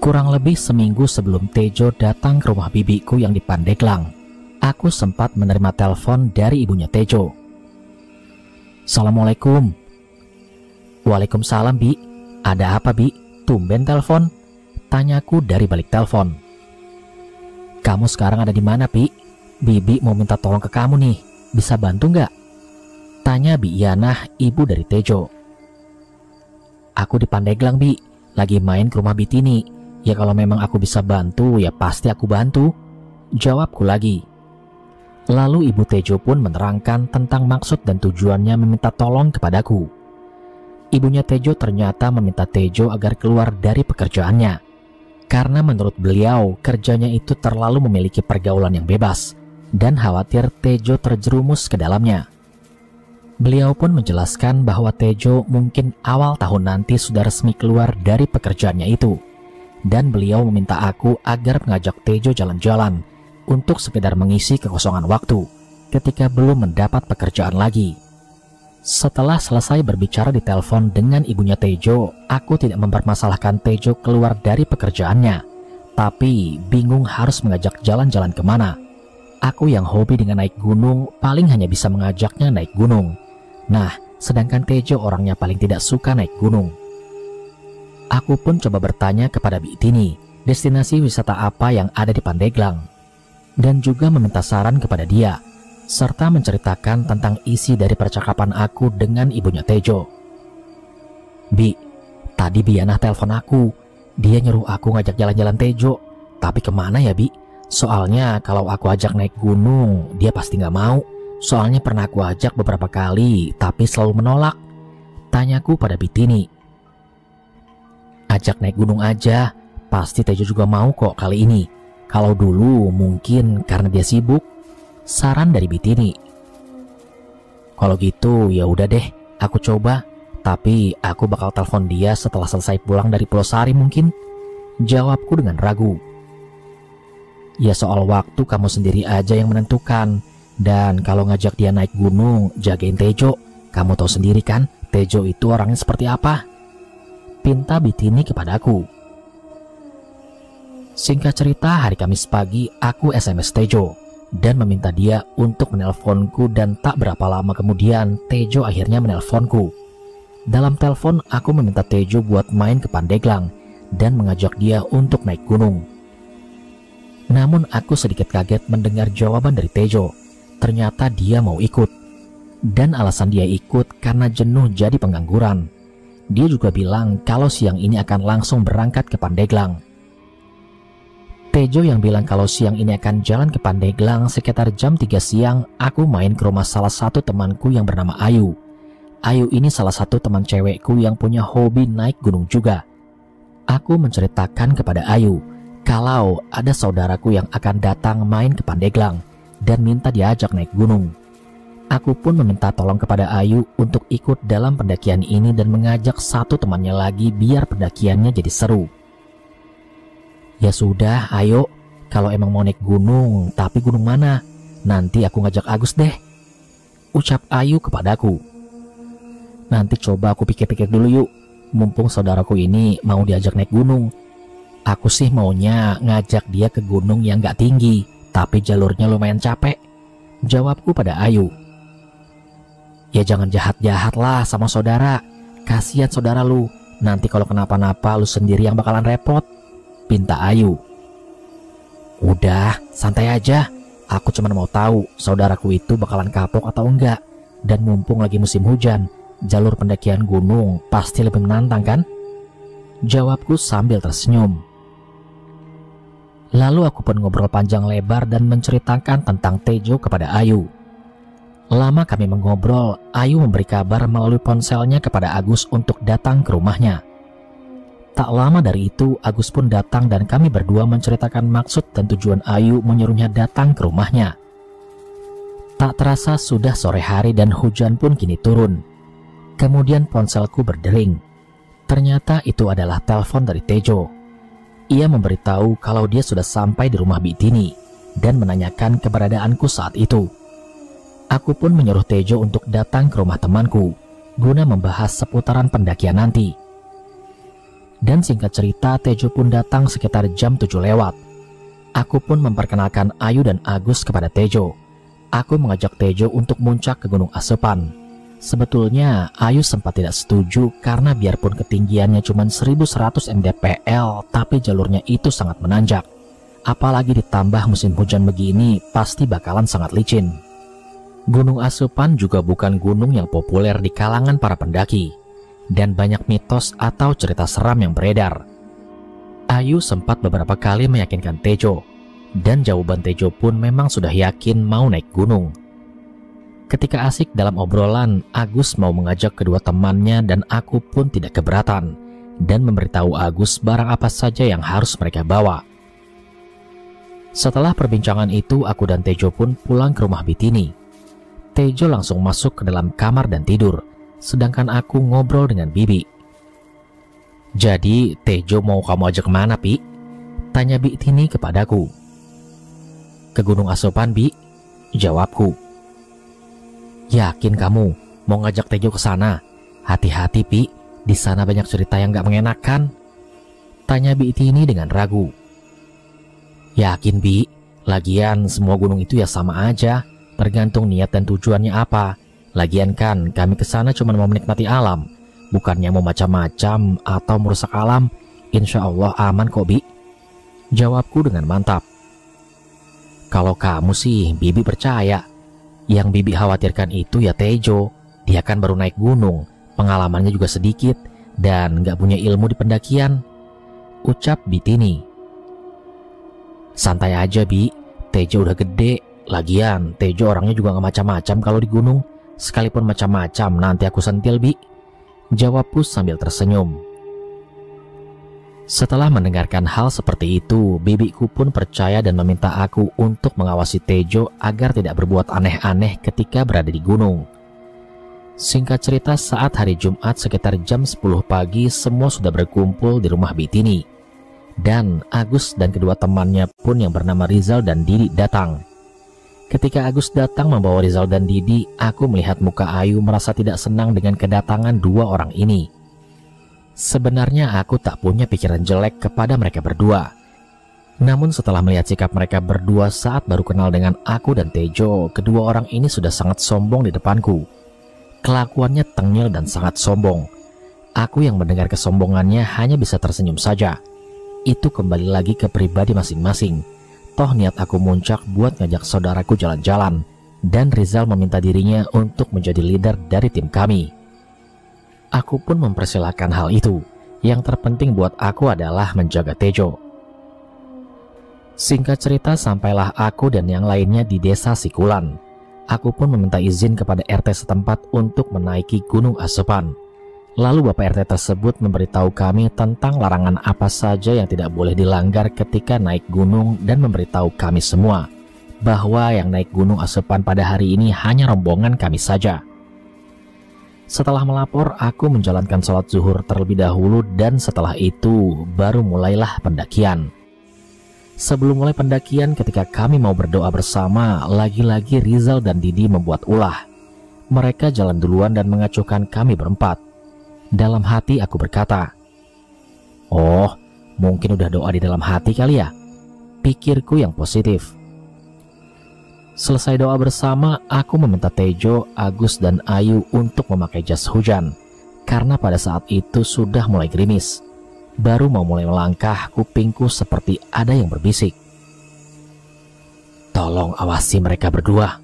Kurang lebih seminggu sebelum Tejo datang ke rumah bibiku yang di Pandeglang, aku sempat menerima telepon dari ibunya Tejo. "Assalamualaikum." "Waalaikumsalam, Bi. Ada apa, Bi? Tumben telepon?" tanyaku dari balik telepon. "Kamu sekarang ada di mana, Bi? Bibi mau minta tolong ke kamu nih. Bisa bantu nggak?" tanya Bi Yanah, ibu dari Tejo. "Aku di Pandeglang, Bi. Lagi main ke rumah Bitini. Ya kalau memang aku bisa bantu, ya pasti aku bantu," jawabku lagi. Lalu ibu Tejo pun menerangkan tentang maksud dan tujuannya meminta tolong kepadaku. Ibunya Tejo ternyata meminta Tejo agar keluar dari pekerjaannya, karena menurut beliau kerjanya itu terlalu memiliki pergaulan yang bebas dan khawatir Tejo terjerumus ke dalamnya. Beliau pun menjelaskan bahwa Tejo mungkin awal tahun nanti sudah resmi keluar dari pekerjaannya itu, dan beliau meminta aku agar mengajak Tejo jalan-jalan untuk sekedar mengisi kekosongan waktu ketika belum mendapat pekerjaan lagi. Setelah selesai berbicara di telepon dengan ibunya Tejo, aku tidak mempermasalahkan Tejo keluar dari pekerjaannya, tapi bingung harus mengajak jalan-jalan kemana. Aku yang hobi dengan naik gunung paling hanya bisa mengajaknya naik gunung. Nah, sedangkan Tejo orangnya paling tidak suka naik gunung. Aku pun coba bertanya kepada Bitini destinasi wisata apa yang ada di Pandeglang, dan juga meminta saran kepada dia, serta menceritakan tentang isi dari percakapan aku dengan ibunya Tejo. "Bi, tadi Bianah telepon aku. Dia nyuruh aku ngajak jalan-jalan Tejo. Tapi kemana ya, Bi? Soalnya kalau aku ajak naik gunung, dia pasti nggak mau. Soalnya pernah aku ajak beberapa kali, tapi selalu menolak," tanyaku pada Bitini. "Ajak naik gunung aja, pasti Tejo juga mau kok kali ini. Kalau dulu mungkin karena dia sibuk," saran dari Bitini. "Kalau gitu ya udah deh, aku coba. Tapi aku bakal telepon dia setelah selesai pulang dari Pulau Sari mungkin," jawabku dengan ragu. "Ya soal waktu kamu sendiri aja yang menentukan. Dan kalau ngajak dia naik gunung, jagain Tejo. Kamu tahu sendiri kan, Tejo itu orangnya seperti apa," pinta Bitini kepadaku. Singkat cerita, hari Kamis pagi aku SMS Tejo dan meminta dia untuk menelponku, dan tak berapa lama kemudian Tejo akhirnya menelponku. Dalam telepon aku meminta Tejo buat main ke Pandeglang dan mengajak dia untuk naik gunung. Namun aku sedikit kaget mendengar jawaban dari Tejo. Ternyata dia mau ikut, dan alasan dia ikut karena jenuh jadi pengangguran. Dia juga bilang kalau siang ini akan langsung berangkat ke Pandeglang. Tejo yang bilang kalau siang ini akan jalan ke Pandeglang sekitar jam 3 siang, aku main ke rumah salah satu temanku yang bernama Ayu. Ayu ini salah satu teman cewekku yang punya hobi naik gunung juga. Aku menceritakan kepada Ayu kalau ada saudaraku yang akan datang main ke Pandeglang dan minta diajak naik gunung. Aku pun meminta tolong kepada Ayu untuk ikut dalam pendakian ini dan mengajak satu temannya lagi biar pendakiannya jadi seru. "Ya sudah, ayo. Kalau emang mau naik gunung, tapi gunung mana? Nanti aku ngajak Agus deh," ucap Ayu kepadaku. "Nanti coba aku pikir-pikir dulu yuk. Mumpung saudaraku ini mau diajak naik gunung. Aku sih maunya ngajak dia ke gunung yang gak tinggi, tapi jalurnya lumayan capek," jawabku pada Ayu. "Ya jangan jahat-jahat lah sama saudara. Kasihan saudara lu. Nanti kalau kenapa-napa lu sendiri yang bakalan repot," pinta Ayu. "Udah, santai aja. Aku cuma mau tahu saudaraku itu bakalan kapok atau enggak. Dan mumpung lagi musim hujan, jalur pendakian gunung pasti lebih menantang kan?" jawabku sambil tersenyum. Lalu aku pun ngobrol panjang lebar dan menceritakan tentang Tejo kepada Ayu. Lama kami mengobrol, Ayu memberi kabar melalui ponselnya kepada Agus untuk datang ke rumahnya. Tak lama dari itu, Agus pun datang dan kami berdua menceritakan maksud dan tujuan Ayu menyuruhnya datang ke rumahnya. Tak terasa sudah sore hari dan hujan pun kini turun. Kemudian ponselku berdering. Ternyata itu adalah telepon dari Tejo. Ia memberitahu kalau dia sudah sampai di rumah Bitini dan menanyakan keberadaanku saat itu. Aku pun menyuruh Tejo untuk datang ke rumah temanku guna membahas seputaran pendakian nanti. Dan singkat cerita, Tejo pun datang sekitar jam 7 lewat. Aku pun memperkenalkan Ayu dan Agus kepada Tejo. Aku mengajak Tejo untuk muncak ke Gunung Asepan. Sebetulnya Ayu sempat tidak setuju karena biarpun ketinggiannya cuma 1100 mdpl, tapi jalurnya itu sangat menanjak. Apalagi ditambah musim hujan begini, pasti bakalan sangat licin. Gunung Asepan juga bukan gunung yang populer di kalangan para pendaki, dan banyak mitos atau cerita seram yang beredar. Ayu sempat beberapa kali meyakinkan Tejo, dan jawaban Tejo pun memang sudah yakin mau naik gunung. Ketika asik dalam obrolan, Agus mau mengajak kedua temannya dan aku pun tidak keberatan, dan memberitahu Agus barang apa saja yang harus mereka bawa. Setelah perbincangan itu, aku dan Tejo pun pulang ke rumah Bitini. Tejo langsung masuk ke dalam kamar dan tidur, sedangkan aku ngobrol dengan Bibi. "Jadi Tejo mau kamu ajak kemana, Pi?" tanya Bitini kepadaku. "Ke Gunung Asepan, Bi," jawabku. "Yakin kamu mau ngajak Tejo ke sana? Hati-hati, Pi, di sana banyak cerita yang gak mengenakan," tanya Bitini dengan ragu. "Yakin, Bi, lagian semua gunung itu ya sama aja, tergantung niat dan tujuannya apa. Lagian kan kami ke sana cuma mau menikmati alam, bukannya mau macam-macam atau merusak alam. Insya Allah aman kok, Bi," jawabku dengan mantap. "Kalau kamu sih Bibi percaya. Yang Bibi khawatirkan itu ya Tejo. Dia kan baru naik gunung, pengalamannya juga sedikit, dan gak punya ilmu di pendakian," ucap Bitini. "Santai aja, Bi, Tejo udah gede. Lagian Tejo orangnya juga gak macam-macam kalau di gunung. Sekalipun macam-macam nanti aku sentil, Bi," jawabku sambil tersenyum. Setelah mendengarkan hal seperti itu, bibiku pun percaya dan meminta aku untuk mengawasi Tejo agar tidak berbuat aneh-aneh ketika berada di gunung. Singkat cerita, saat hari Jumat sekitar jam 10 pagi, semua sudah berkumpul di rumah Bitini. Dan Agus dan kedua temannya pun yang bernama Rizal dan Didi datang. Ketika Agus datang membawa Rizal dan Didi, aku melihat muka Ayu merasa tidak senang dengan kedatangan dua orang ini. Sebenarnya aku tak punya pikiran jelek kepada mereka berdua. Namun setelah melihat sikap mereka berdua saat baru kenal dengan aku dan Tejo, kedua orang ini sudah sangat sombong di depanku. Kelakuannya tengil dan sangat sombong. Aku yang mendengar kesombongannya hanya bisa tersenyum saja. Itu kembali lagi ke pribadi masing-masing. Toh niat aku muncak buat ngajak saudaraku jalan-jalan, dan Rizal meminta dirinya untuk menjadi leader dari tim kami. Aku pun mempersilahkan hal itu. Yang terpenting buat aku adalah menjaga Tejo. Singkat cerita, sampailah aku dan yang lainnya di desa Sikulan. Aku pun meminta izin kepada RT setempat untuk menaiki Gunung Asepan. Lalu Bapak RT tersebut memberitahu kami tentang larangan apa saja yang tidak boleh dilanggar ketika naik gunung, dan memberitahu kami semua bahwa yang naik Gunung Asepan pada hari ini hanya rombongan kami saja. Setelah melapor, aku menjalankan sholat zuhur terlebih dahulu, dan setelah itu baru mulailah pendakian. Sebelum mulai pendakian, ketika kami mau berdoa bersama, lagi-lagi Rizal dan Didi membuat ulah. Mereka jalan duluan dan mengacuhkan kami berempat. Dalam hati aku berkata, "Oh, mungkin udah doa di dalam hati kali ya," pikirku yang positif. Selesai doa bersama, aku meminta Tejo, Agus, dan Ayu untuk memakai jas hujan, karena pada saat itu sudah mulai gerimis. Baru mau mulai melangkah, kupingku seperti ada yang berbisik, "Tolong awasi mereka berdua."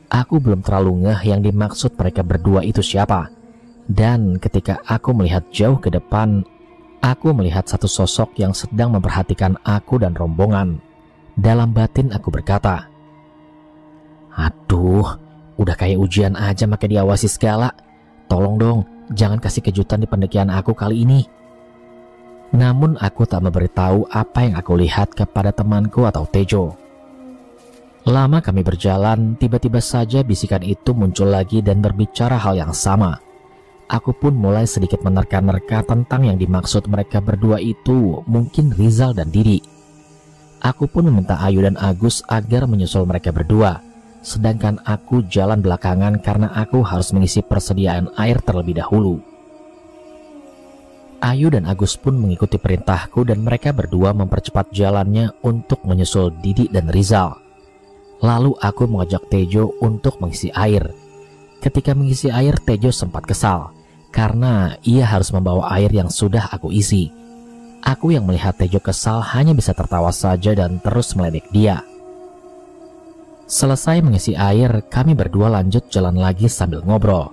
Aku belum terlalu ngeh yang dimaksud mereka berdua itu siapa. Dan ketika aku melihat jauh ke depan, aku melihat satu sosok yang sedang memperhatikan aku dan rombongan. Dalam batin aku berkata, "Aduh, udah kayak ujian aja makai diawasi segala. Tolong dong, jangan kasih kejutan di pendakian aku kali ini." Namun aku tak memberitahu apa yang aku lihat kepada temanku atau Tejo. Lama kami berjalan, tiba-tiba saja bisikan itu muncul lagi dan berbicara hal yang sama. Aku pun mulai sedikit menerka-nerka tentang yang dimaksud mereka berdua itu, mungkin Rizal dan Didi. Aku pun meminta Ayu dan Agus agar menyusul mereka berdua, sedangkan aku jalan belakangan karena aku harus mengisi persediaan air terlebih dahulu. Ayu dan Agus pun mengikuti perintahku dan mereka berdua mempercepat jalannya untuk menyusul Didi dan Rizal. Lalu aku mengajak Tejo untuk mengisi air. Ketika mengisi air, Tejo sempat kesal karena ia harus membawa air yang sudah aku isi. Aku yang melihat Tejo kesal hanya bisa tertawa saja dan terus meledek dia. Selesai mengisi air, kami berdua lanjut jalan lagi sambil ngobrol.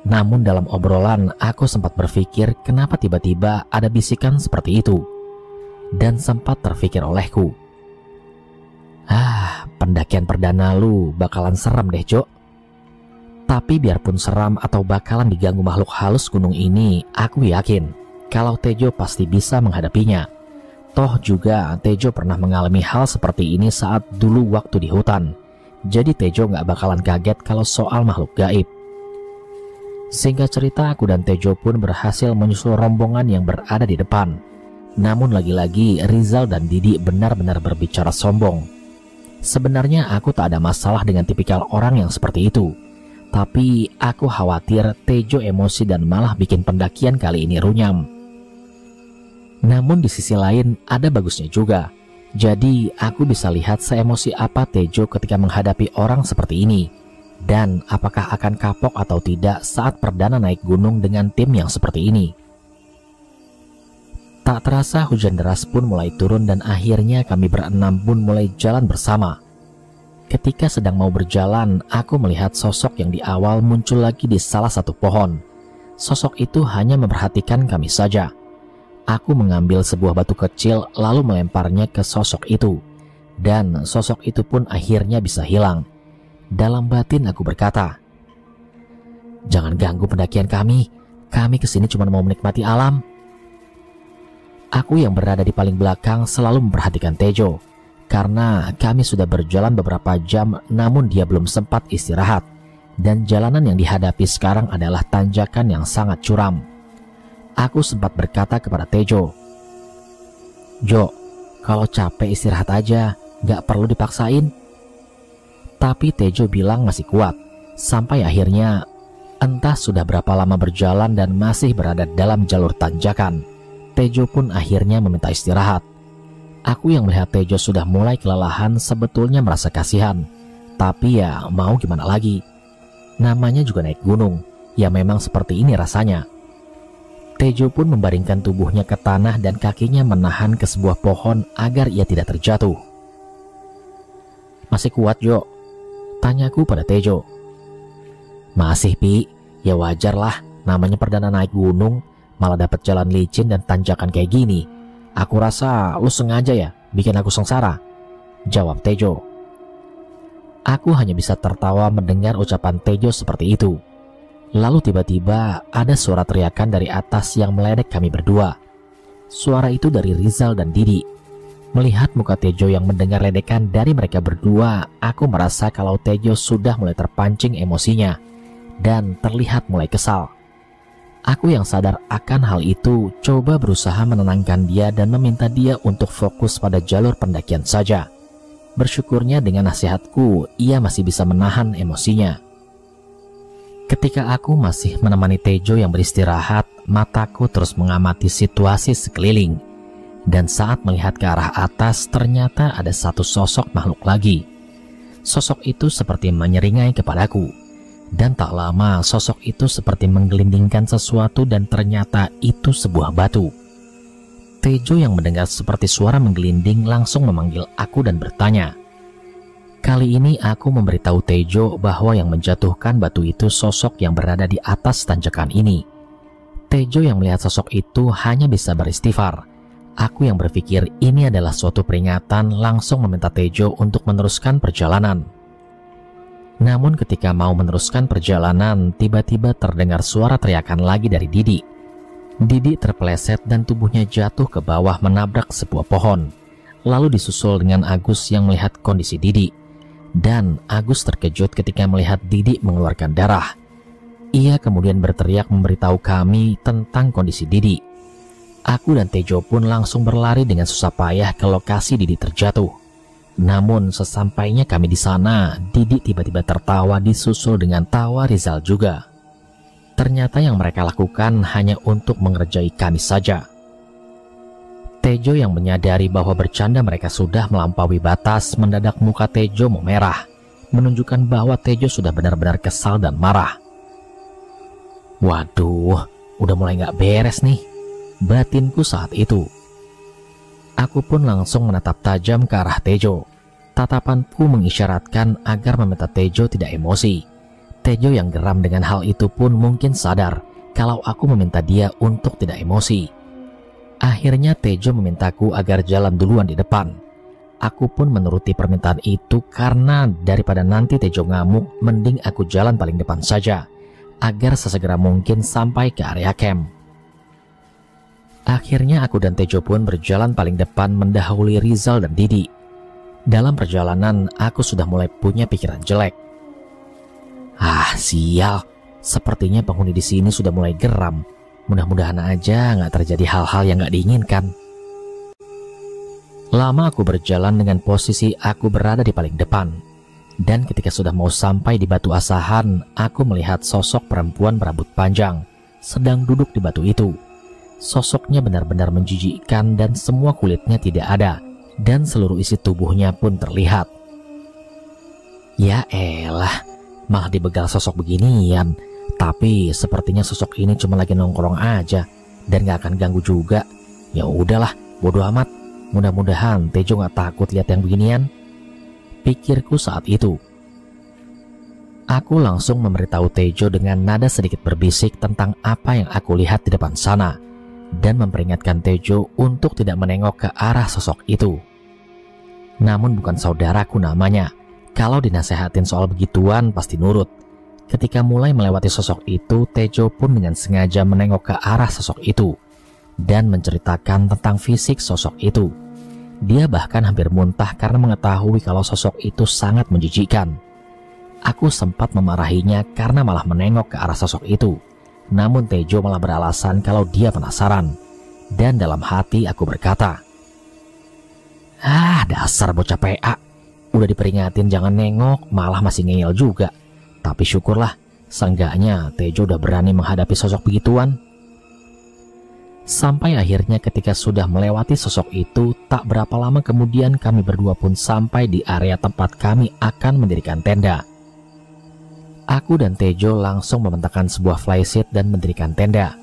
Namun dalam obrolan aku sempat berpikir kenapa tiba-tiba ada bisikan seperti itu. Dan sempat terpikir olehku, pendakian perdana lu bakalan seram deh, Jo. Tapi biarpun seram atau bakalan diganggu makhluk halus gunung ini, aku yakin kalau Tejo pasti bisa menghadapinya. Toh juga Tejo pernah mengalami hal seperti ini saat dulu waktu di hutan. Jadi Tejo gak bakalan kaget kalau soal makhluk gaib. Singkat cerita, aku dan Tejo pun berhasil menyusul rombongan yang berada di depan. Namun lagi-lagi Rizal dan Didi benar-benar berbicara sombong. Sebenarnya aku tak ada masalah dengan tipikal orang yang seperti itu. Tapi aku khawatir Tejo emosi dan malah bikin pendakian kali ini runyam. Namun di sisi lain ada bagusnya juga. Jadi aku bisa lihat seemosi apa Tejo ketika menghadapi orang seperti ini. Dan apakah akan kapok atau tidak saat perdana naik gunung dengan tim yang seperti ini. Tak terasa hujan deras pun mulai turun dan akhirnya kami berenam pun mulai jalan bersama. Ketika sedang mau berjalan, aku melihat sosok yang di awal muncul lagi di salah satu pohon. Sosok itu hanya memperhatikan kami saja. Aku mengambil sebuah batu kecil lalu melemparnya ke sosok itu. Dan sosok itu pun akhirnya bisa hilang. Dalam batin aku berkata, "Jangan ganggu pendakian kami. Kami kesini cuma mau menikmati alam." Aku yang berada di paling belakang selalu memperhatikan Tejo. Karena kami sudah berjalan beberapa jam namun dia belum sempat istirahat. Dan jalanan yang dihadapi sekarang adalah tanjakan yang sangat curam. Aku sempat berkata kepada Tejo, "Jo, kalau capek istirahat aja, gak perlu dipaksain." Tapi Tejo bilang masih kuat. Sampai akhirnya entah sudah berapa lama berjalan dan masih berada dalam jalur tanjakan, Tejo pun akhirnya meminta istirahat. Aku yang melihat Tejo sudah mulai kelelahan sebetulnya merasa kasihan. Tapi ya mau gimana lagi. Namanya juga naik gunung. Ya memang seperti ini rasanya. Tejo pun membaringkan tubuhnya ke tanah dan kakinya menahan ke sebuah pohon agar ia tidak terjatuh. "Masih kuat, Jo?" tanyaku pada Tejo. "Masih, Pi. Ya wajar lah, namanya perdana naik gunung, malah dapat jalan licin dan tanjakan kayak gini. Aku rasa lu sengaja ya bikin aku sengsara," jawab Tejo. Aku hanya bisa tertawa mendengar ucapan Tejo seperti itu. Lalu tiba-tiba ada suara teriakan dari atas yang meledek kami berdua. Suara itu dari Rizal dan Didi. Melihat muka Tejo yang mendengar ledekan dari mereka berdua, aku merasa kalau Tejo sudah mulai terpancing emosinya dan terlihat mulai kesal. Aku yang sadar akan hal itu coba berusaha menenangkan dia dan meminta dia untuk fokus pada jalur pendakian saja. Bersyukurnya dengan nasihatku, ia masih bisa menahan emosinya. Ketika aku masih menemani Tejo yang beristirahat, mataku terus mengamati situasi sekeliling. Dan saat melihat ke arah atas, ternyata ada satu sosok makhluk lagi. Sosok itu seperti menyeringai kepadaku. Dan tak lama sosok itu seperti menggelindingkan sesuatu dan ternyata itu sebuah batu. Tejo yang mendengar seperti suara menggelinding langsung memanggil aku dan bertanya. Kali ini aku memberitahu Tejo bahwa yang menjatuhkan batu itu sosok yang berada di atas tanjakan ini. Tejo yang melihat sosok itu hanya bisa beristighfar. Aku yang berpikir ini adalah suatu peringatan langsung meminta Tejo untuk meneruskan perjalanan. Namun ketika mau meneruskan perjalanan, tiba-tiba terdengar suara teriakan lagi dari Didi. Didi terpeleset dan tubuhnya jatuh ke bawah menabrak sebuah pohon. Lalu disusul dengan Agus yang melihat kondisi Didi. Dan Agus terkejut ketika melihat Didi mengeluarkan darah. Ia kemudian berteriak memberitahu kami tentang kondisi Didi. Aku dan Tejo pun langsung berlari dengan susah payah ke lokasi Didi terjatuh. Namun sesampainya kami di sana, Didi tiba-tiba tertawa disusul dengan tawa Rizal juga. Ternyata yang mereka lakukan hanya untuk mengerjai kami saja. Tejo yang menyadari bahwa bercanda mereka sudah melampaui batas, mendadak muka Tejo memerah, menunjukkan bahwa Tejo sudah benar-benar kesal dan marah. Waduh, udah mulai gak beres nih, batinku saat itu. Aku pun langsung menatap tajam ke arah Tejo. Tatapanku mengisyaratkan agar meminta Tejo tidak emosi. Tejo yang geram dengan hal itu pun mungkin sadar kalau aku meminta dia untuk tidak emosi. Akhirnya Tejo memintaku agar jalan duluan di depan. Aku pun menuruti permintaan itu karena daripada nanti Tejo ngamuk, mending aku jalan paling depan saja, agar sesegera mungkin sampai ke area camp. Akhirnya aku dan Tejo pun berjalan paling depan mendahului Rizal dan Didi. Dalam perjalanan aku sudah mulai punya pikiran jelek. Ah sial, sepertinya penghuni di sini sudah mulai geram. Mudah-mudahan aja nggak terjadi hal-hal yang nggak diinginkan. Lama aku berjalan dengan posisi aku berada di paling depan. Dan ketika sudah mau sampai di batu asahan, aku melihat sosok perempuan berambut panjang sedang duduk di batu itu. Sosoknya benar-benar menjijikkan dan semua kulitnya tidak ada, dan seluruh isi tubuhnya pun terlihat. Ya elah, malah dibegal sosok beginian. Tapi sepertinya sosok ini cuma lagi nongkrong aja dan gak akan ganggu juga. Ya udahlah, bodo amat. Mudah-mudahan Tejo gak takut lihat yang beginian, pikirku saat itu. Aku langsung memberitahu Tejo dengan nada sedikit berbisik tentang apa yang aku lihat di depan sana, dan memperingatkan Tejo untuk tidak menengok ke arah sosok itu. Namun bukan saudaraku namanya. Kalau dinasehatin soal begituan pasti nurut. Ketika mulai melewati sosok itu, Tejo pun dengan sengaja menengok ke arah sosok itu dan menceritakan tentang fisik sosok itu. Dia bahkan hampir muntah karena mengetahui kalau sosok itu sangat menjijikkan. Aku sempat memarahinya karena malah menengok ke arah sosok itu. Namun Tejo malah beralasan kalau dia penasaran. Dan dalam hati aku berkata, "Ah, dasar bocah PA. Udah diperingatin jangan nengok, malah masih ngeyel juga. Tapi syukurlah, seenggaknya Tejo udah berani menghadapi sosok begituan." Sampai akhirnya ketika sudah melewati sosok itu, tak berapa lama kemudian kami berdua pun sampai di area tempat kami akan mendirikan tenda. Aku dan Tejo langsung membentangkan sebuah flysheet dan mendirikan tenda.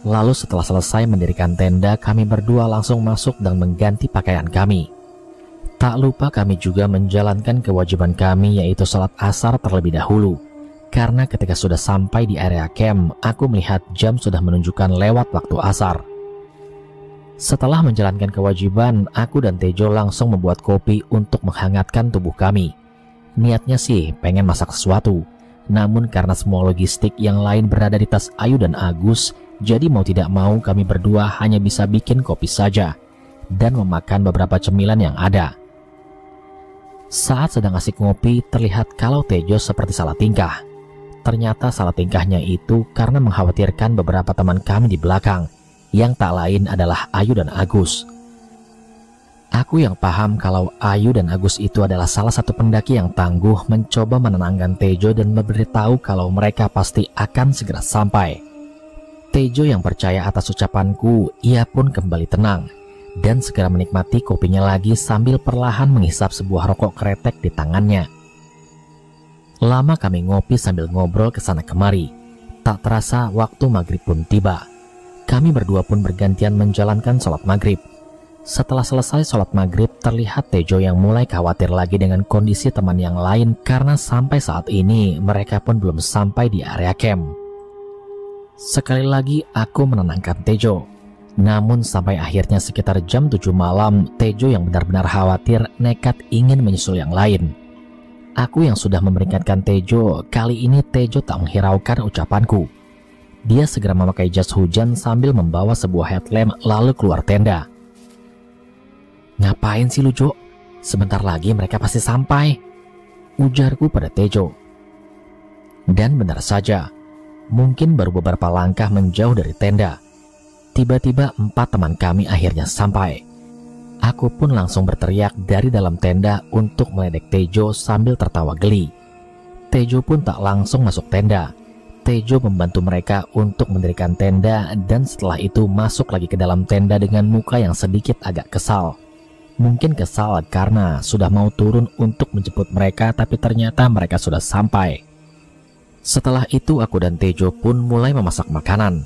Lalu setelah selesai mendirikan tenda, kami berdua langsung masuk dan mengganti pakaian kami. Tak lupa kami juga menjalankan kewajiban kami, yaitu sholat asar terlebih dahulu. Karena ketika sudah sampai di area camp, aku melihat jam sudah menunjukkan lewat waktu asar. Setelah menjalankan kewajiban, aku dan Tejo langsung membuat kopi untuk menghangatkan tubuh kami. Niatnya sih pengen masak sesuatu. Namun karena semua logistik yang lain berada di tas Ayu dan Agus, jadi mau tidak mau kami berdua hanya bisa bikin kopi saja dan memakan beberapa cemilan yang ada. Saat sedang asik ngopi, terlihat kalau Tejo seperti salah tingkah. Ternyata salah tingkahnya itu karena mengkhawatirkan beberapa teman kami di belakang, yang tak lain adalah Ayu dan Agus. Aku yang paham kalau Ayu dan Agus itu adalah salah satu pendaki yang tangguh, mencoba menenangkan Tejo dan memberitahu kalau mereka pasti akan segera sampai. Tejo yang percaya atas ucapanku, ia pun kembali tenang dan segera menikmati kopinya lagi sambil perlahan menghisap sebuah rokok kretek di tangannya. Lama kami ngopi sambil ngobrol kesana kemari. Tak terasa waktu maghrib pun tiba. Kami berdua pun bergantian menjalankan sholat maghrib. Setelah selesai sholat maghrib, terlihat Tejo yang mulai khawatir lagi dengan kondisi teman yang lain karena sampai saat ini mereka pun belum sampai di area camp. Sekali lagi aku menenangkan Tejo. Namun sampai akhirnya sekitar jam 7 malam, Tejo yang benar-benar khawatir nekat ingin menyusul yang lain. Aku yang sudah memperingatkan Tejo, kali ini Tejo tak menghiraukan ucapanku. Dia segera memakai jas hujan sambil membawa sebuah headlamp lalu keluar tenda. "Ngapain sih lu, Jo? Sebentar lagi mereka pasti sampai," ujarku pada Tejo. Dan benar saja, mungkin baru beberapa langkah menjauh dari tenda, tiba-tiba 4 teman kami akhirnya sampai. Aku pun langsung berteriak dari dalam tenda untuk meledek Tejo sambil tertawa geli. Tejo pun tak langsung masuk tenda. Tejo membantu mereka untuk mendirikan tenda dan setelah itu masuk lagi ke dalam tenda dengan muka yang sedikit agak kesal. Mungkin kesal karena sudah mau turun untuk menjemput mereka tapi ternyata mereka sudah sampai. Setelah itu aku dan Tejo pun mulai memasak makanan.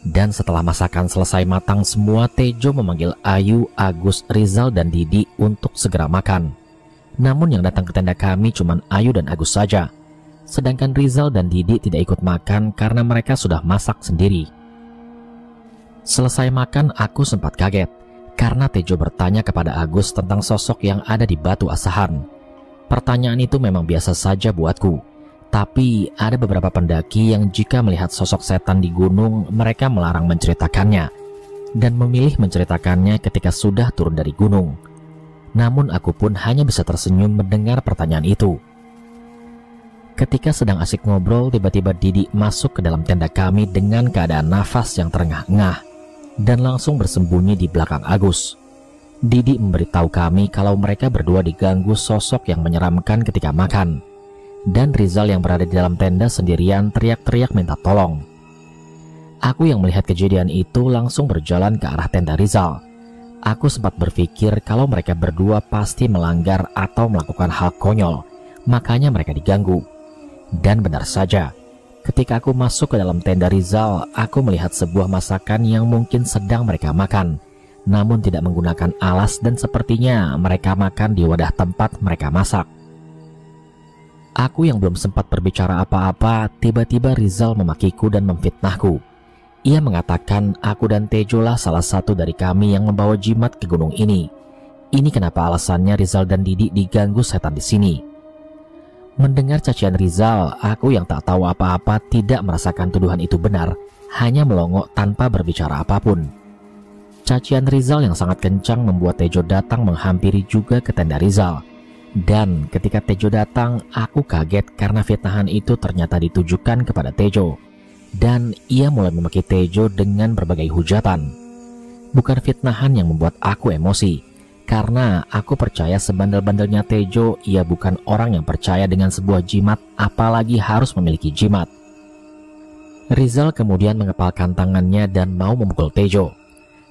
Dan setelah masakan selesai matang semua, Tejo memanggil Ayu, Agus, Rizal, dan Didi untuk segera makan. Namun yang datang ke tenda kami cuma Ayu dan Agus saja. Sedangkan Rizal dan Didi tidak ikut makan karena mereka sudah masak sendiri. Selesai makan aku sempat kaget karena Tejo bertanya kepada Agus tentang sosok yang ada di Batu Asahan. Pertanyaan itu memang biasa saja buatku. Tapi ada beberapa pendaki yang jika melihat sosok setan di gunung mereka melarang menceritakannya dan memilih menceritakannya ketika sudah turun dari gunung. Namun aku pun hanya bisa tersenyum mendengar pertanyaan itu. Ketika sedang asik ngobrol, tiba-tiba Didi masuk ke dalam tenda kami dengan keadaan nafas yang terengah-engah dan langsung bersembunyi di belakang Agus. Didi memberitahu kami kalau mereka berdua diganggu sosok yang menyeramkan ketika makan. Dan Rizal yang berada di dalam tenda sendirian teriak-teriak minta tolong. Aku yang melihat kejadian itu langsung berjalan ke arah tenda Rizal. Aku sempat berpikir kalau mereka berdua pasti melanggar atau melakukan hal konyol, makanya mereka diganggu. Dan benar saja, ketika aku masuk ke dalam tenda Rizal, aku melihat sebuah masakan yang mungkin sedang mereka makan, namun tidak menggunakan alas dan sepertinya mereka makan di wadah tempat mereka masak. Aku yang belum sempat berbicara apa-apa, tiba-tiba Rizal memakiku dan memfitnahku. Ia mengatakan aku dan Tejo lah salah satu dari kami yang membawa jimat ke gunung ini. Ini kenapa alasannya Rizal dan Didi diganggu setan di sini. Mendengar cacian Rizal, aku yang tak tahu apa-apa tidak merasakan tuduhan itu benar, hanya melongo tanpa berbicara apapun. Cacian Rizal yang sangat kencang membuat Tejo datang menghampiri juga ke tenda Rizal. Dan ketika Tejo datang, aku kaget karena fitnahan itu ternyata ditujukan kepada Tejo. Dan ia mulai memaki Tejo dengan berbagai hujatan. Bukan fitnahan yang membuat aku emosi. Karena aku percaya sebandel-bandelnya Tejo, ia bukan orang yang percaya dengan sebuah jimat, apalagi harus memiliki jimat. Rizal kemudian mengepalkan tangannya dan mau memukul Tejo.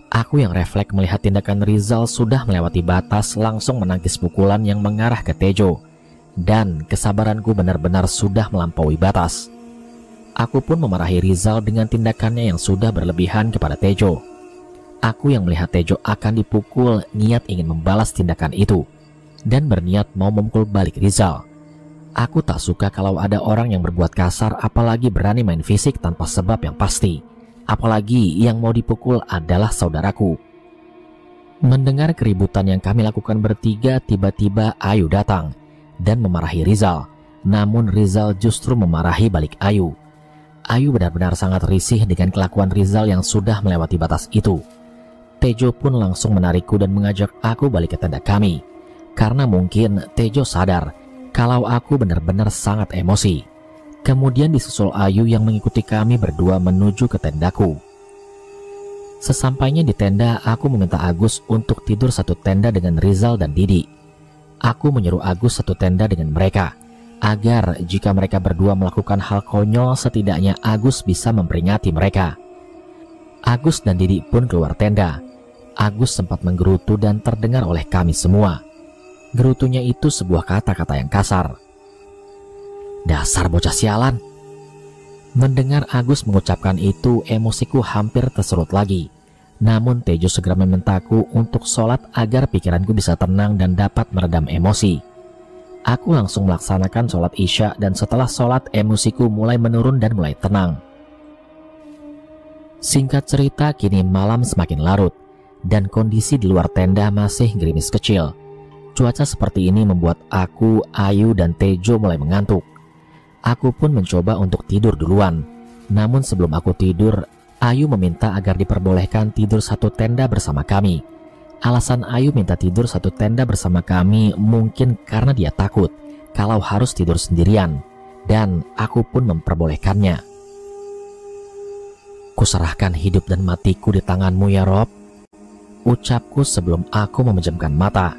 Aku yang refleks melihat tindakan Rizal sudah melewati batas langsung menangkis pukulan yang mengarah ke Tejo. Dan kesabaranku benar-benar sudah melampaui batas. Aku pun memarahi Rizal dengan tindakannya yang sudah berlebihan kepada Tejo. Aku yang melihat Tejo akan dipukul, niat ingin membalas tindakan itu dan berniat mau memukul balik Rizal. Aku tak suka kalau ada orang yang berbuat kasar, apalagi berani main fisik tanpa sebab yang pasti. Apalagi yang mau dipukul adalah saudaraku. Mendengar keributan yang kami lakukan bertiga, tiba-tiba Ayu datang dan memarahi Rizal. Namun Rizal justru memarahi balik Ayu. Ayu benar-benar sangat risih dengan kelakuan Rizal yang sudah melewati batas itu. Tejo pun langsung menarikku dan mengajak aku balik ke tenda kami. Karena mungkin Tejo sadar kalau aku benar-benar sangat emosi. Kemudian disusul Ayu yang mengikuti kami berdua menuju ke tendaku. Sesampainya di tenda, aku meminta Agus untuk tidur satu tenda dengan Rizal dan Didi. Aku menyuruh Agus satu tenda dengan mereka, agar jika mereka berdua melakukan hal konyol, setidaknya Agus bisa memperingati mereka. Agus dan Didi pun keluar tenda. Agus sempat menggerutu dan terdengar oleh kami semua. Gerutunya itu sebuah kata-kata yang kasar. Dasar bocah sialan. Mendengar Agus mengucapkan itu, emosiku hampir terserut lagi. Namun Tejo segera memintaku untuk sholat agar pikiranku bisa tenang dan dapat meredam emosi. Aku langsung melaksanakan sholat Isya dan setelah sholat emosiku mulai menurun dan mulai tenang. Singkat cerita, kini malam semakin larut dan kondisi di luar tenda masih gerimis kecil. Cuaca seperti ini membuat aku, Ayu, dan Tejo mulai mengantuk. Aku pun mencoba untuk tidur duluan. Namun sebelum aku tidur, Ayu meminta agar diperbolehkan tidur satu tenda bersama kami. Alasan Ayu minta tidur satu tenda bersama kami mungkin karena dia takut kalau harus tidur sendirian. Dan aku pun memperbolehkannya. Kuserahkan hidup dan matiku di tanganmu ya Rob, ucapku sebelum aku memejamkan mata.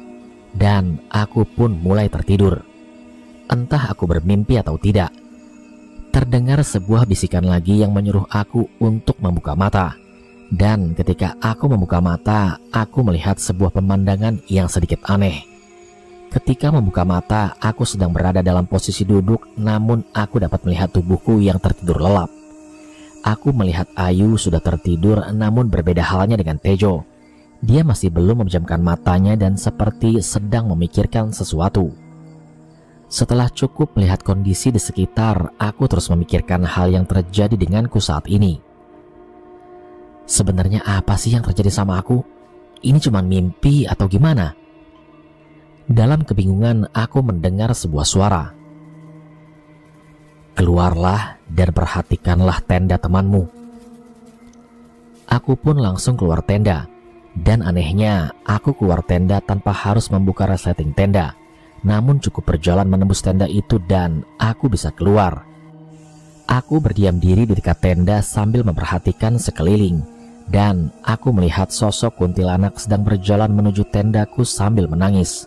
Dan aku pun mulai tertidur. Entah aku bermimpi atau tidak, Terdengar sebuah bisikan lagi yang menyuruh aku untuk membuka mata. Dan ketika aku membuka mata, aku melihat sebuah pemandangan yang sedikit aneh. Ketika membuka mata, aku sedang berada dalam posisi duduk, namun aku dapat melihat tubuhku yang tertidur lelap. Aku melihat Ayu sudah tertidur, namun berbeda halnya dengan Tejo. Dia masih belum memejamkan matanya dan seperti sedang memikirkan sesuatu. Setelah cukup melihat kondisi di sekitar, aku terus memikirkan hal yang terjadi denganku saat ini. Sebenarnya apa sih yang terjadi sama aku? Ini cuma mimpi atau gimana? Dalam kebingungan, aku mendengar sebuah suara. Keluarlah dan perhatikanlah tenda temanmu. Aku pun langsung keluar tenda. Dan anehnya, aku keluar tenda tanpa harus membuka resleting tenda. Namun cukup berjalan menembus tenda itu dan aku bisa keluar. Aku berdiam diri di dekat tenda sambil memperhatikan sekeliling. Dan aku melihat sosok kuntilanak sedang berjalan menuju tendaku sambil menangis.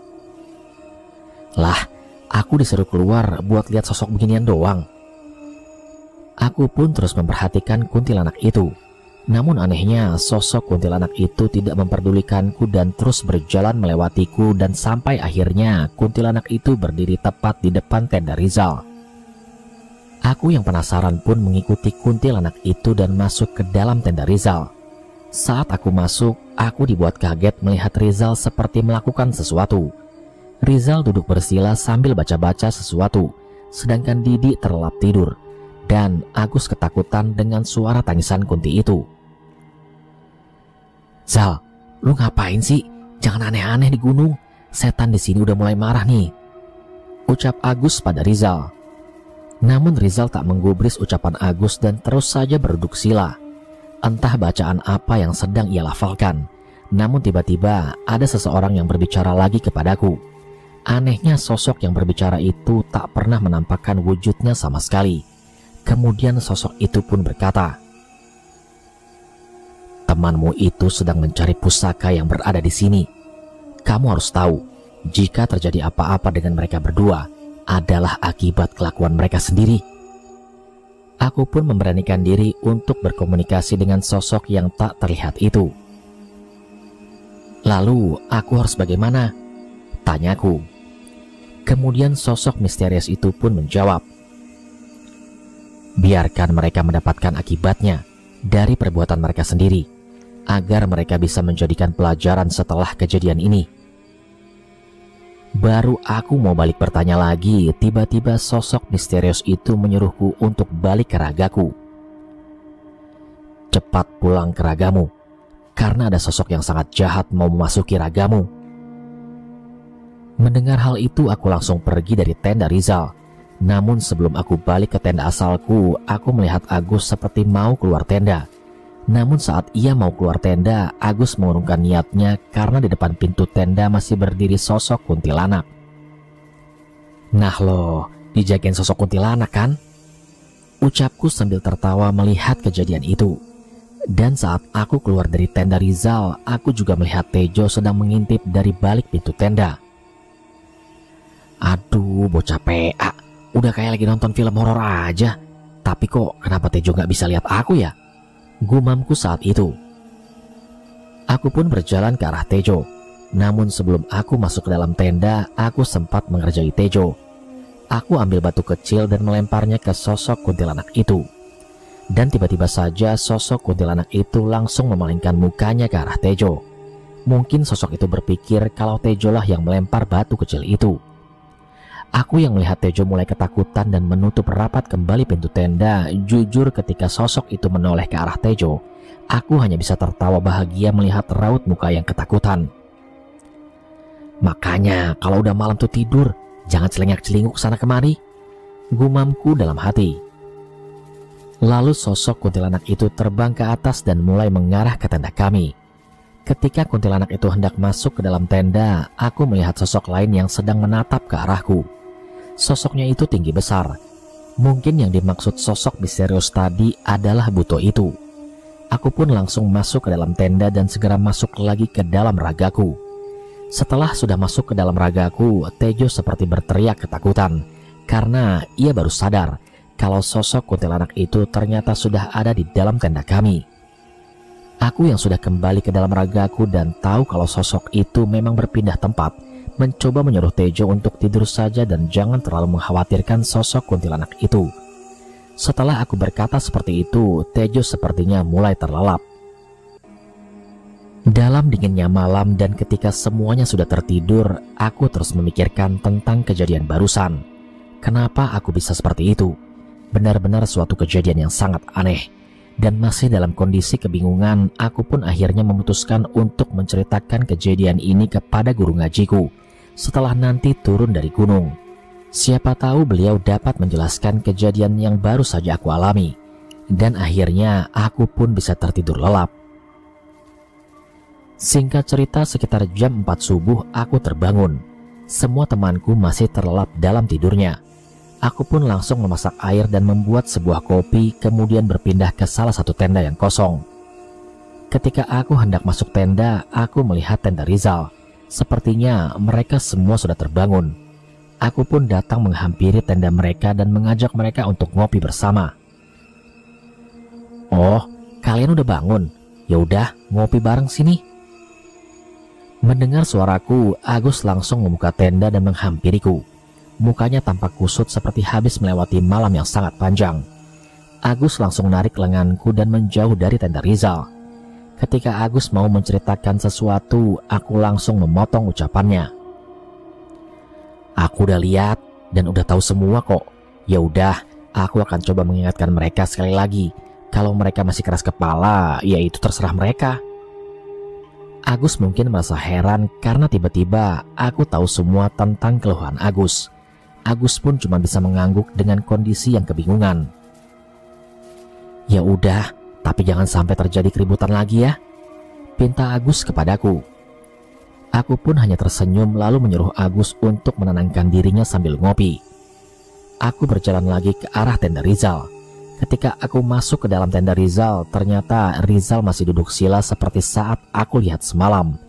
Lah, aku disuruh keluar buat lihat sosok beginian doang. Aku pun terus memperhatikan kuntilanak itu. Namun anehnya, sosok kuntilanak itu tidak memperdulikanku dan terus berjalan melewatiku dan sampai akhirnya kuntilanak itu berdiri tepat di depan tenda Rizal. Aku yang penasaran pun mengikuti kuntilanak itu dan masuk ke dalam tenda Rizal. Saat aku masuk, aku dibuat kaget melihat Rizal seperti melakukan sesuatu. Rizal duduk bersila sambil baca-baca sesuatu, sedangkan Didi terlelap tidur. Dan Agus ketakutan dengan suara tangisan Kunti itu. Zal, lu ngapain sih? Jangan aneh-aneh di gunung. Setan di sini udah mulai marah nih, ucap Agus pada Rizal. Namun Rizal tak menggubris ucapan Agus dan terus saja berduduk sila. Entah bacaan apa yang sedang ia lafalkan. Namun tiba-tiba ada seseorang yang berbicara lagi kepadaku. Anehnya sosok yang berbicara itu tak pernah menampakkan wujudnya sama sekali. Kemudian sosok itu pun berkata, temanmu itu sedang mencari pusaka yang berada di sini. Kamu harus tahu, jika terjadi apa-apa dengan mereka berdua, adalah akibat kelakuan mereka sendiri. Aku pun memberanikan diri untuk berkomunikasi dengan sosok yang tak terlihat itu. Lalu, aku harus bagaimana? Tanyaku. Kemudian sosok misterius itu pun menjawab, biarkan mereka mendapatkan akibatnya dari perbuatan mereka sendiri, agar mereka bisa menjadikan pelajaran setelah kejadian ini. Baru aku mau balik bertanya lagi, tiba-tiba sosok misterius itu menyuruhku untuk balik ke ragaku. Cepat pulang ke ragamu, karena ada sosok yang sangat jahat mau memasuki ragamu. Mendengar hal itu, aku langsung pergi dari tenda Rizal. Namun sebelum aku balik ke tenda asalku, aku melihat Agus seperti mau keluar tenda. Namun saat ia mau keluar tenda, Agus mengurungkan niatnya karena di depan pintu tenda masih berdiri sosok kuntilanak. Nah loh, dijagain sosok kuntilanak kan? Ucapku sambil tertawa melihat kejadian itu. Dan saat aku keluar dari tenda Rizal, aku juga melihat Tejo sedang mengintip dari balik pintu tenda. Aduh, bocah PA, udah kayak lagi nonton film horor aja. Tapi kok kenapa Tejo gak bisa lihat aku ya? Gumamku saat itu. Aku pun berjalan ke arah Tejo. Namun sebelum aku masuk ke dalam tenda, aku sempat mengerjai Tejo. Aku ambil batu kecil dan melemparnya ke sosok kuntilanak itu. Dan tiba-tiba saja sosok kuntilanak itu langsung memalingkan mukanya ke arah Tejo. Mungkin sosok itu berpikir kalau Tejo lah yang melempar batu kecil itu. Aku yang melihat Tejo mulai ketakutan dan menutup rapat kembali pintu tenda. Jujur ketika sosok itu menoleh ke arah Tejo, aku hanya bisa tertawa bahagia melihat raut muka yang ketakutan. Makanya kalau udah malam tuh tidur, jangan celengak-celinguk sana kemari, gumamku dalam hati. Lalu sosok kuntilanak itu terbang ke atas dan mulai mengarah ke tenda kami. Ketika kuntilanak itu hendak masuk ke dalam tenda, aku melihat sosok lain yang sedang menatap ke arahku. Sosoknya itu tinggi besar. Mungkin yang dimaksud sosok misterius tadi adalah buto itu. Aku pun langsung masuk ke dalam tenda dan segera masuk lagi ke dalam ragaku. Setelah sudah masuk ke dalam ragaku, Tejo seperti berteriak ketakutan karena ia baru sadar kalau sosok kuntilanak itu ternyata sudah ada di dalam tenda kami. Aku yang sudah kembali ke dalam ragaku dan tahu kalau sosok itu memang berpindah tempat, mencoba menyuruh Tejo untuk tidur saja dan jangan terlalu mengkhawatirkan sosok kuntilanak itu. Setelah aku berkata seperti itu, Tejo sepertinya mulai terlelap. Dalam dinginnya malam dan ketika semuanya sudah tertidur, aku terus memikirkan tentang kejadian barusan. Kenapa aku bisa seperti itu? Benar-benar suatu kejadian yang sangat aneh. Dan masih dalam kondisi kebingungan, aku pun akhirnya memutuskan untuk menceritakan kejadian ini kepada guru ngajiku setelah nanti turun dari gunung. Siapa tahu beliau dapat menjelaskan kejadian yang baru saja aku alami. Dan akhirnya aku pun bisa tertidur lelap. Singkat cerita, sekitar jam 4 subuh aku terbangun. Semua temanku masih terlelap dalam tidurnya. Aku pun langsung memasak air dan membuat sebuah kopi, kemudian berpindah ke salah satu tenda yang kosong. Ketika aku hendak masuk tenda, aku melihat tenda Rizal. Sepertinya mereka semua sudah terbangun. Aku pun datang menghampiri tenda mereka dan mengajak mereka untuk ngopi bersama. "Oh, kalian udah bangun? Ya udah, ngopi bareng sini." Mendengar suaraku, Agus langsung membuka tenda dan menghampiriku. Mukanya tampak kusut seperti habis melewati malam yang sangat panjang. Agus langsung narik lenganku dan menjauh dari tenda Rizal. Ketika Agus mau menceritakan sesuatu, aku langsung memotong ucapannya. "Aku udah lihat dan udah tahu semua kok. Ya udah, aku akan coba mengingatkan mereka sekali lagi. Kalau mereka masih keras kepala, ya itu terserah mereka." Agus mungkin merasa heran karena tiba-tiba aku tahu semua tentang keluhan Agus. Agus pun cuma bisa mengangguk dengan kondisi yang kebingungan. "Ya udah, tapi jangan sampai terjadi keributan lagi ya," pinta Agus kepadaku. Aku pun hanya tersenyum lalu menyuruh Agus untuk menenangkan dirinya sambil ngopi. Aku berjalan lagi ke arah tenda Rizal. Ketika aku masuk ke dalam tenda Rizal, ternyata Rizal masih duduk sila seperti saat aku lihat semalam.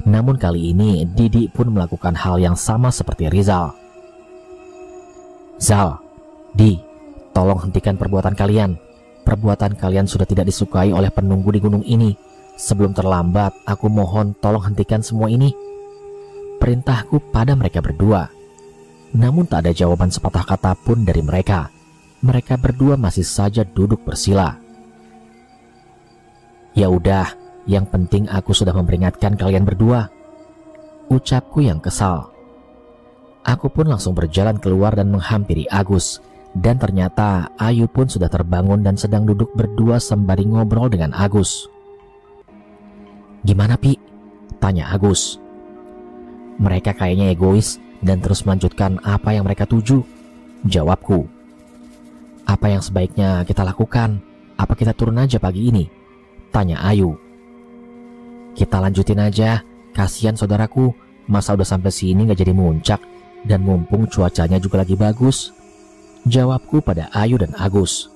Namun kali ini Didi pun melakukan hal yang sama seperti Rizal. "Zal, Di, tolong hentikan perbuatan kalian. Perbuatan kalian sudah tidak disukai oleh penunggu di gunung ini. Sebelum terlambat, aku mohon tolong hentikan semua ini," perintahku pada mereka berdua. Namun tak ada jawaban sepatah kata pun dari mereka. Mereka berdua masih saja duduk bersila. "Ya udah, yang penting aku sudah memperingatkan kalian berdua," ucapku yang kesal. Aku pun langsung berjalan keluar dan menghampiri Agus. Dan ternyata Ayu pun sudah terbangun dan sedang duduk berdua sembari ngobrol dengan Agus. "Gimana, Pi?" tanya Agus. "Mereka kayaknya egois dan terus melanjutkan apa yang mereka tuju," jawabku. "Apa yang sebaiknya kita lakukan? Apa kita turun aja pagi ini?" tanya Ayu. "Kita lanjutin aja, kasihan saudaraku, masa udah sampai sini gak jadi muncak. Dan mumpung cuacanya juga lagi bagus," jawabku pada Ayu dan Agus.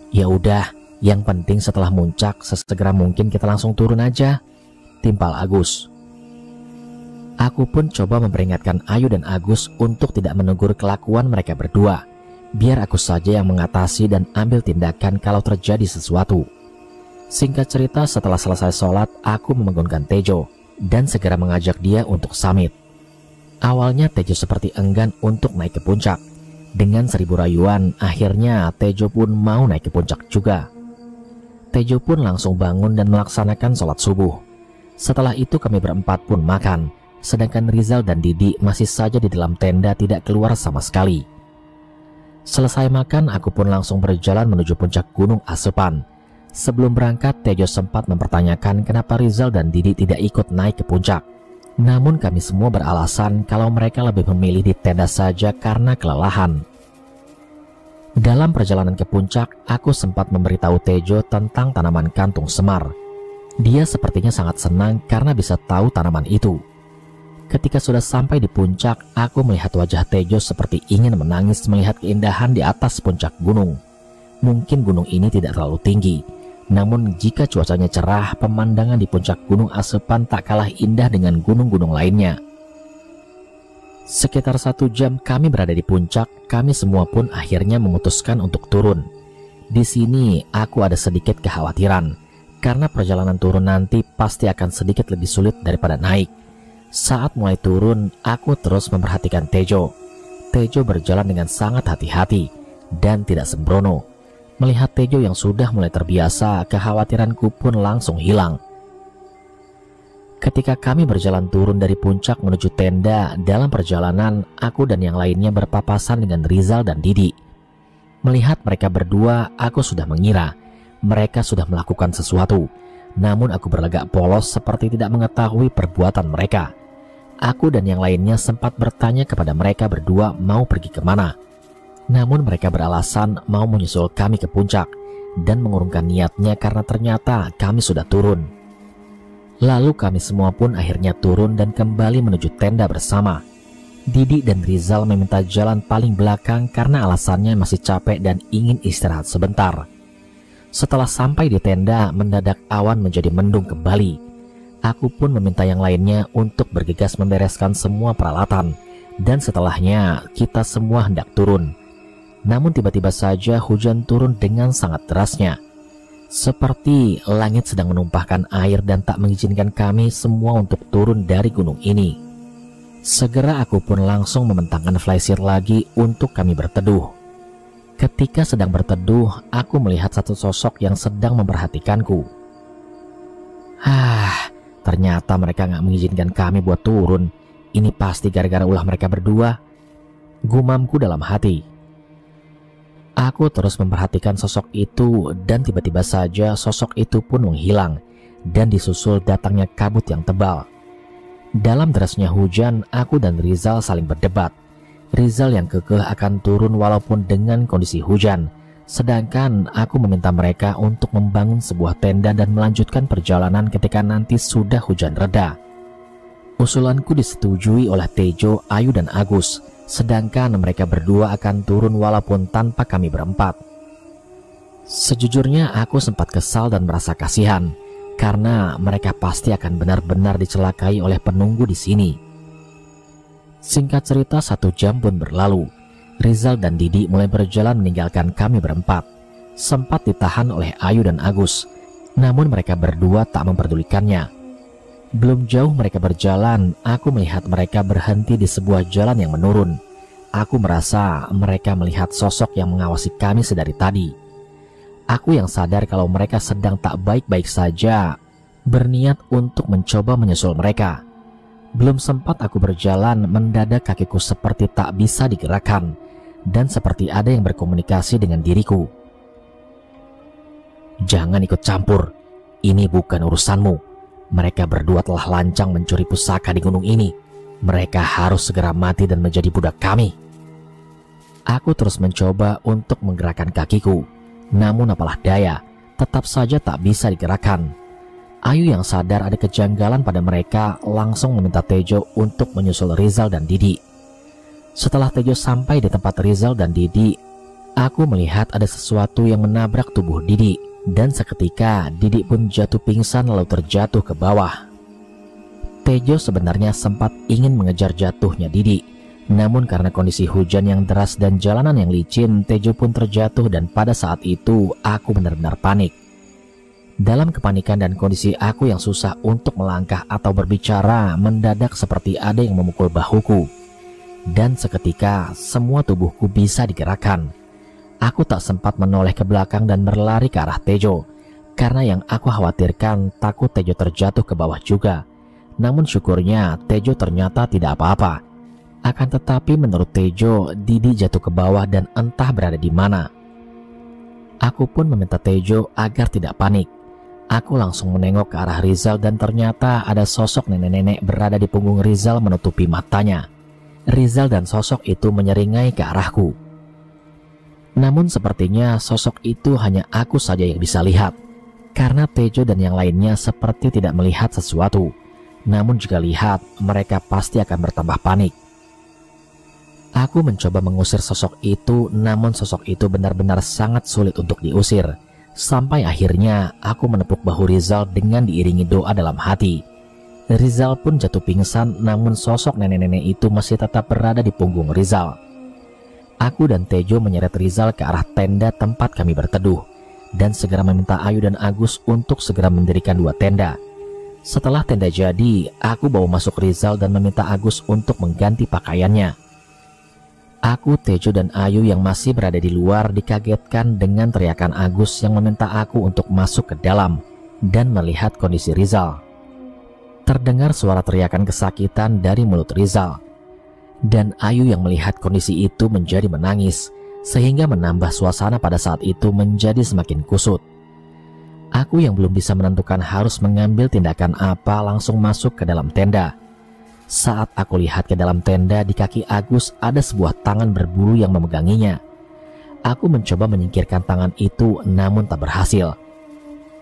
"Ya udah, yang penting setelah muncak sesegera mungkin kita langsung turun aja," timpal Agus. Aku pun coba memperingatkan Ayu dan Agus untuk tidak menegur kelakuan mereka berdua. Biar aku saja yang mengatasi dan ambil tindakan kalau terjadi sesuatu. Singkat cerita, setelah selesai sholat, aku membangunkan Tejo dan segera mengajak dia untuk summit. Awalnya Tejo seperti enggan untuk naik ke puncak. Dengan 1000 rayuan, akhirnya Tejo pun mau naik ke puncak juga. Tejo pun langsung bangun dan melaksanakan sholat subuh. Setelah itu kami berempat pun makan, sedangkan Rizal dan Didi masih saja di dalam tenda tidak keluar sama sekali. Selesai makan, aku pun langsung berjalan menuju puncak Gunung Asepan. Sebelum berangkat, Tejo sempat mempertanyakan kenapa Rizal dan Didi tidak ikut naik ke puncak. Namun kami semua beralasan kalau mereka lebih memilih di tenda saja karena kelelahan. Dalam perjalanan ke puncak, aku sempat memberitahu Tejo tentang tanaman kantung semar. Dia sepertinya sangat senang karena bisa tahu tanaman itu. Ketika sudah sampai di puncak, aku melihat wajah Tejo seperti ingin menangis melihat keindahan di atas puncak gunung. Mungkin gunung ini tidak terlalu tinggi, namun jika cuacanya cerah, pemandangan di puncak Gunung Asepan tak kalah indah dengan gunung-gunung lainnya. Sekitar 1 jam kami berada di puncak, kami semua pun akhirnya memutuskan untuk turun. Di sini aku ada sedikit kekhawatiran, karena perjalanan turun nanti pasti akan sedikit lebih sulit daripada naik. Saat mulai turun, aku terus memperhatikan Tejo. Tejo berjalan dengan sangat hati-hati dan tidak sembrono. Melihat Tejo yang sudah mulai terbiasa, kekhawatiranku pun langsung hilang. Ketika kami berjalan turun dari puncak menuju tenda, dalam perjalanan aku dan yang lainnya berpapasan dengan Rizal dan Didi. Melihat mereka berdua, aku sudah mengira mereka sudah melakukan sesuatu. Namun aku berlagak polos seperti tidak mengetahui perbuatan mereka. Aku dan yang lainnya sempat bertanya kepada mereka berdua mau pergi kemana. Namun mereka beralasan mau menyusul kami ke puncak dan mengurungkan niatnya karena ternyata kami sudah turun. Lalu kami semua pun akhirnya turun dan kembali menuju tenda bersama. Didi dan Rizal meminta jalan paling belakang karena alasannya masih capek dan ingin istirahat sebentar. Setelah sampai di tenda, mendadak awan menjadi mendung kembali. Aku pun meminta yang lainnya untuk bergegas membereskan semua peralatan, dan setelahnya kita semua hendak turun. Namun tiba-tiba saja hujan turun dengan sangat derasnya. Seperti langit sedang menumpahkan air dan tak mengizinkan kami semua untuk turun dari gunung ini. Segera aku pun langsung membentangkan flysheet lagi untuk kami berteduh. Ketika sedang berteduh, aku melihat satu sosok yang sedang memperhatikanku. Ternyata mereka gak mengizinkan kami buat turun. Ini pasti gara-gara ulah mereka berdua, gumamku dalam hati. Aku terus memperhatikan sosok itu dan tiba-tiba saja sosok itu pun menghilang dan disusul datangnya kabut yang tebal. Dalam derasnya hujan, aku dan Rizal saling berdebat. Rizal yang kekeh akan turun walaupun dengan kondisi hujan, sedangkan aku meminta mereka untuk membangun sebuah tenda dan melanjutkan perjalanan ketika nanti sudah hujan reda. Usulanku disetujui oleh Tejo, Ayu dan Agus, sedangkan mereka berdua akan turun walaupun tanpa kami berempat. Sejujurnya aku sempat kesal dan merasa kasihan, karena mereka pasti akan benar-benar dicelakai oleh penunggu di sini. Singkat cerita, 1 jam pun berlalu. Rizal dan Didi mulai berjalan meninggalkan kami berempat. Sempat ditahan oleh Ayu dan Agus, namun mereka berdua tak memperdulikannya. Belum jauh mereka berjalan, aku melihat mereka berhenti di sebuah jalan yang menurun. Aku merasa mereka melihat sosok yang mengawasi kami sedari tadi. Aku yang sadar kalau mereka sedang tak baik-baik saja, berniat untuk mencoba menyusul mereka. Belum sempat aku berjalan, mendadak kakiku seperti tak bisa digerakkan, dan seperti ada yang berkomunikasi dengan diriku. Jangan ikut campur, ini bukan urusanmu. Mereka berdua telah lancang mencuri pusaka di gunung ini. Mereka harus segera mati dan menjadi budak kami. Aku terus mencoba untuk menggerakkan kakiku, namun apalah daya, tetap saja tak bisa digerakkan. Ayu yang sadar ada kejanggalan pada mereka langsung meminta Tejo untuk menyusul Rizal dan Didi. Setelah Tejo sampai di tempat Rizal dan Didi, aku melihat ada sesuatu yang menabrak tubuh Didi, dan seketika Didi pun jatuh pingsan lalu terjatuh ke bawah. Tejo sebenarnya sempat ingin mengejar jatuhnya Didi, namun karena kondisi hujan yang deras dan jalanan yang licin, Tejo pun terjatuh dan pada saat itu aku benar-benar panik. Dalam kepanikan dan kondisi aku yang susah untuk melangkah atau berbicara, mendadak seperti ada yang memukul bahuku. Dan seketika semua tubuhku bisa digerakkan. Aku tak sempat menoleh ke belakang dan berlari ke arah Tejo, karena yang aku khawatirkan takut Tejo terjatuh ke bawah juga. Namun syukurnya Tejo ternyata tidak apa-apa. Akan tetapi menurut Tejo, Didi jatuh ke bawah dan entah berada di mana. Aku pun meminta Tejo agar tidak panik. Aku langsung menengok ke arah Rizal dan ternyata ada sosok nenek-nenek berada di punggung Rizal menutupi matanya. Rizal dan sosok itu menyeringai ke arahku. Namun sepertinya sosok itu hanya aku saja yang bisa lihat, karena Tejo dan yang lainnya seperti tidak melihat sesuatu. Namun jika lihat, mereka pasti akan bertambah panik. Aku mencoba mengusir sosok itu, namun sosok itu benar-benar sangat sulit untuk diusir. Sampai akhirnya aku menepuk bahu Rizal dengan diiringi doa dalam hati. Rizal pun jatuh pingsan, namun sosok nenek-nenek itu masih tetap berada di punggung Rizal. Aku dan Tejo menyeret Rizal ke arah tenda tempat kami berteduh dan segera meminta Ayu dan Agus untuk segera mendirikan 2 tenda. Setelah tenda jadi, aku bawa masuk Rizal dan meminta Agus untuk mengganti pakaiannya. Aku, Tejo, dan Ayu yang masih berada di luar dikagetkan dengan teriakan Agus yang meminta aku untuk masuk ke dalam dan melihat kondisi Rizal. Terdengar suara teriakan kesakitan dari mulut Rizal. Dan Ayu yang melihat kondisi itu menjadi menangis, sehingga menambah suasana pada saat itu menjadi semakin kusut. Aku yang belum bisa menentukan harus mengambil tindakan apa langsung masuk ke dalam tenda. Saat aku lihat ke dalam tenda, di kaki Agus ada sebuah tangan berbulu yang memeganginya. Aku mencoba menyingkirkan tangan itu namun tak berhasil.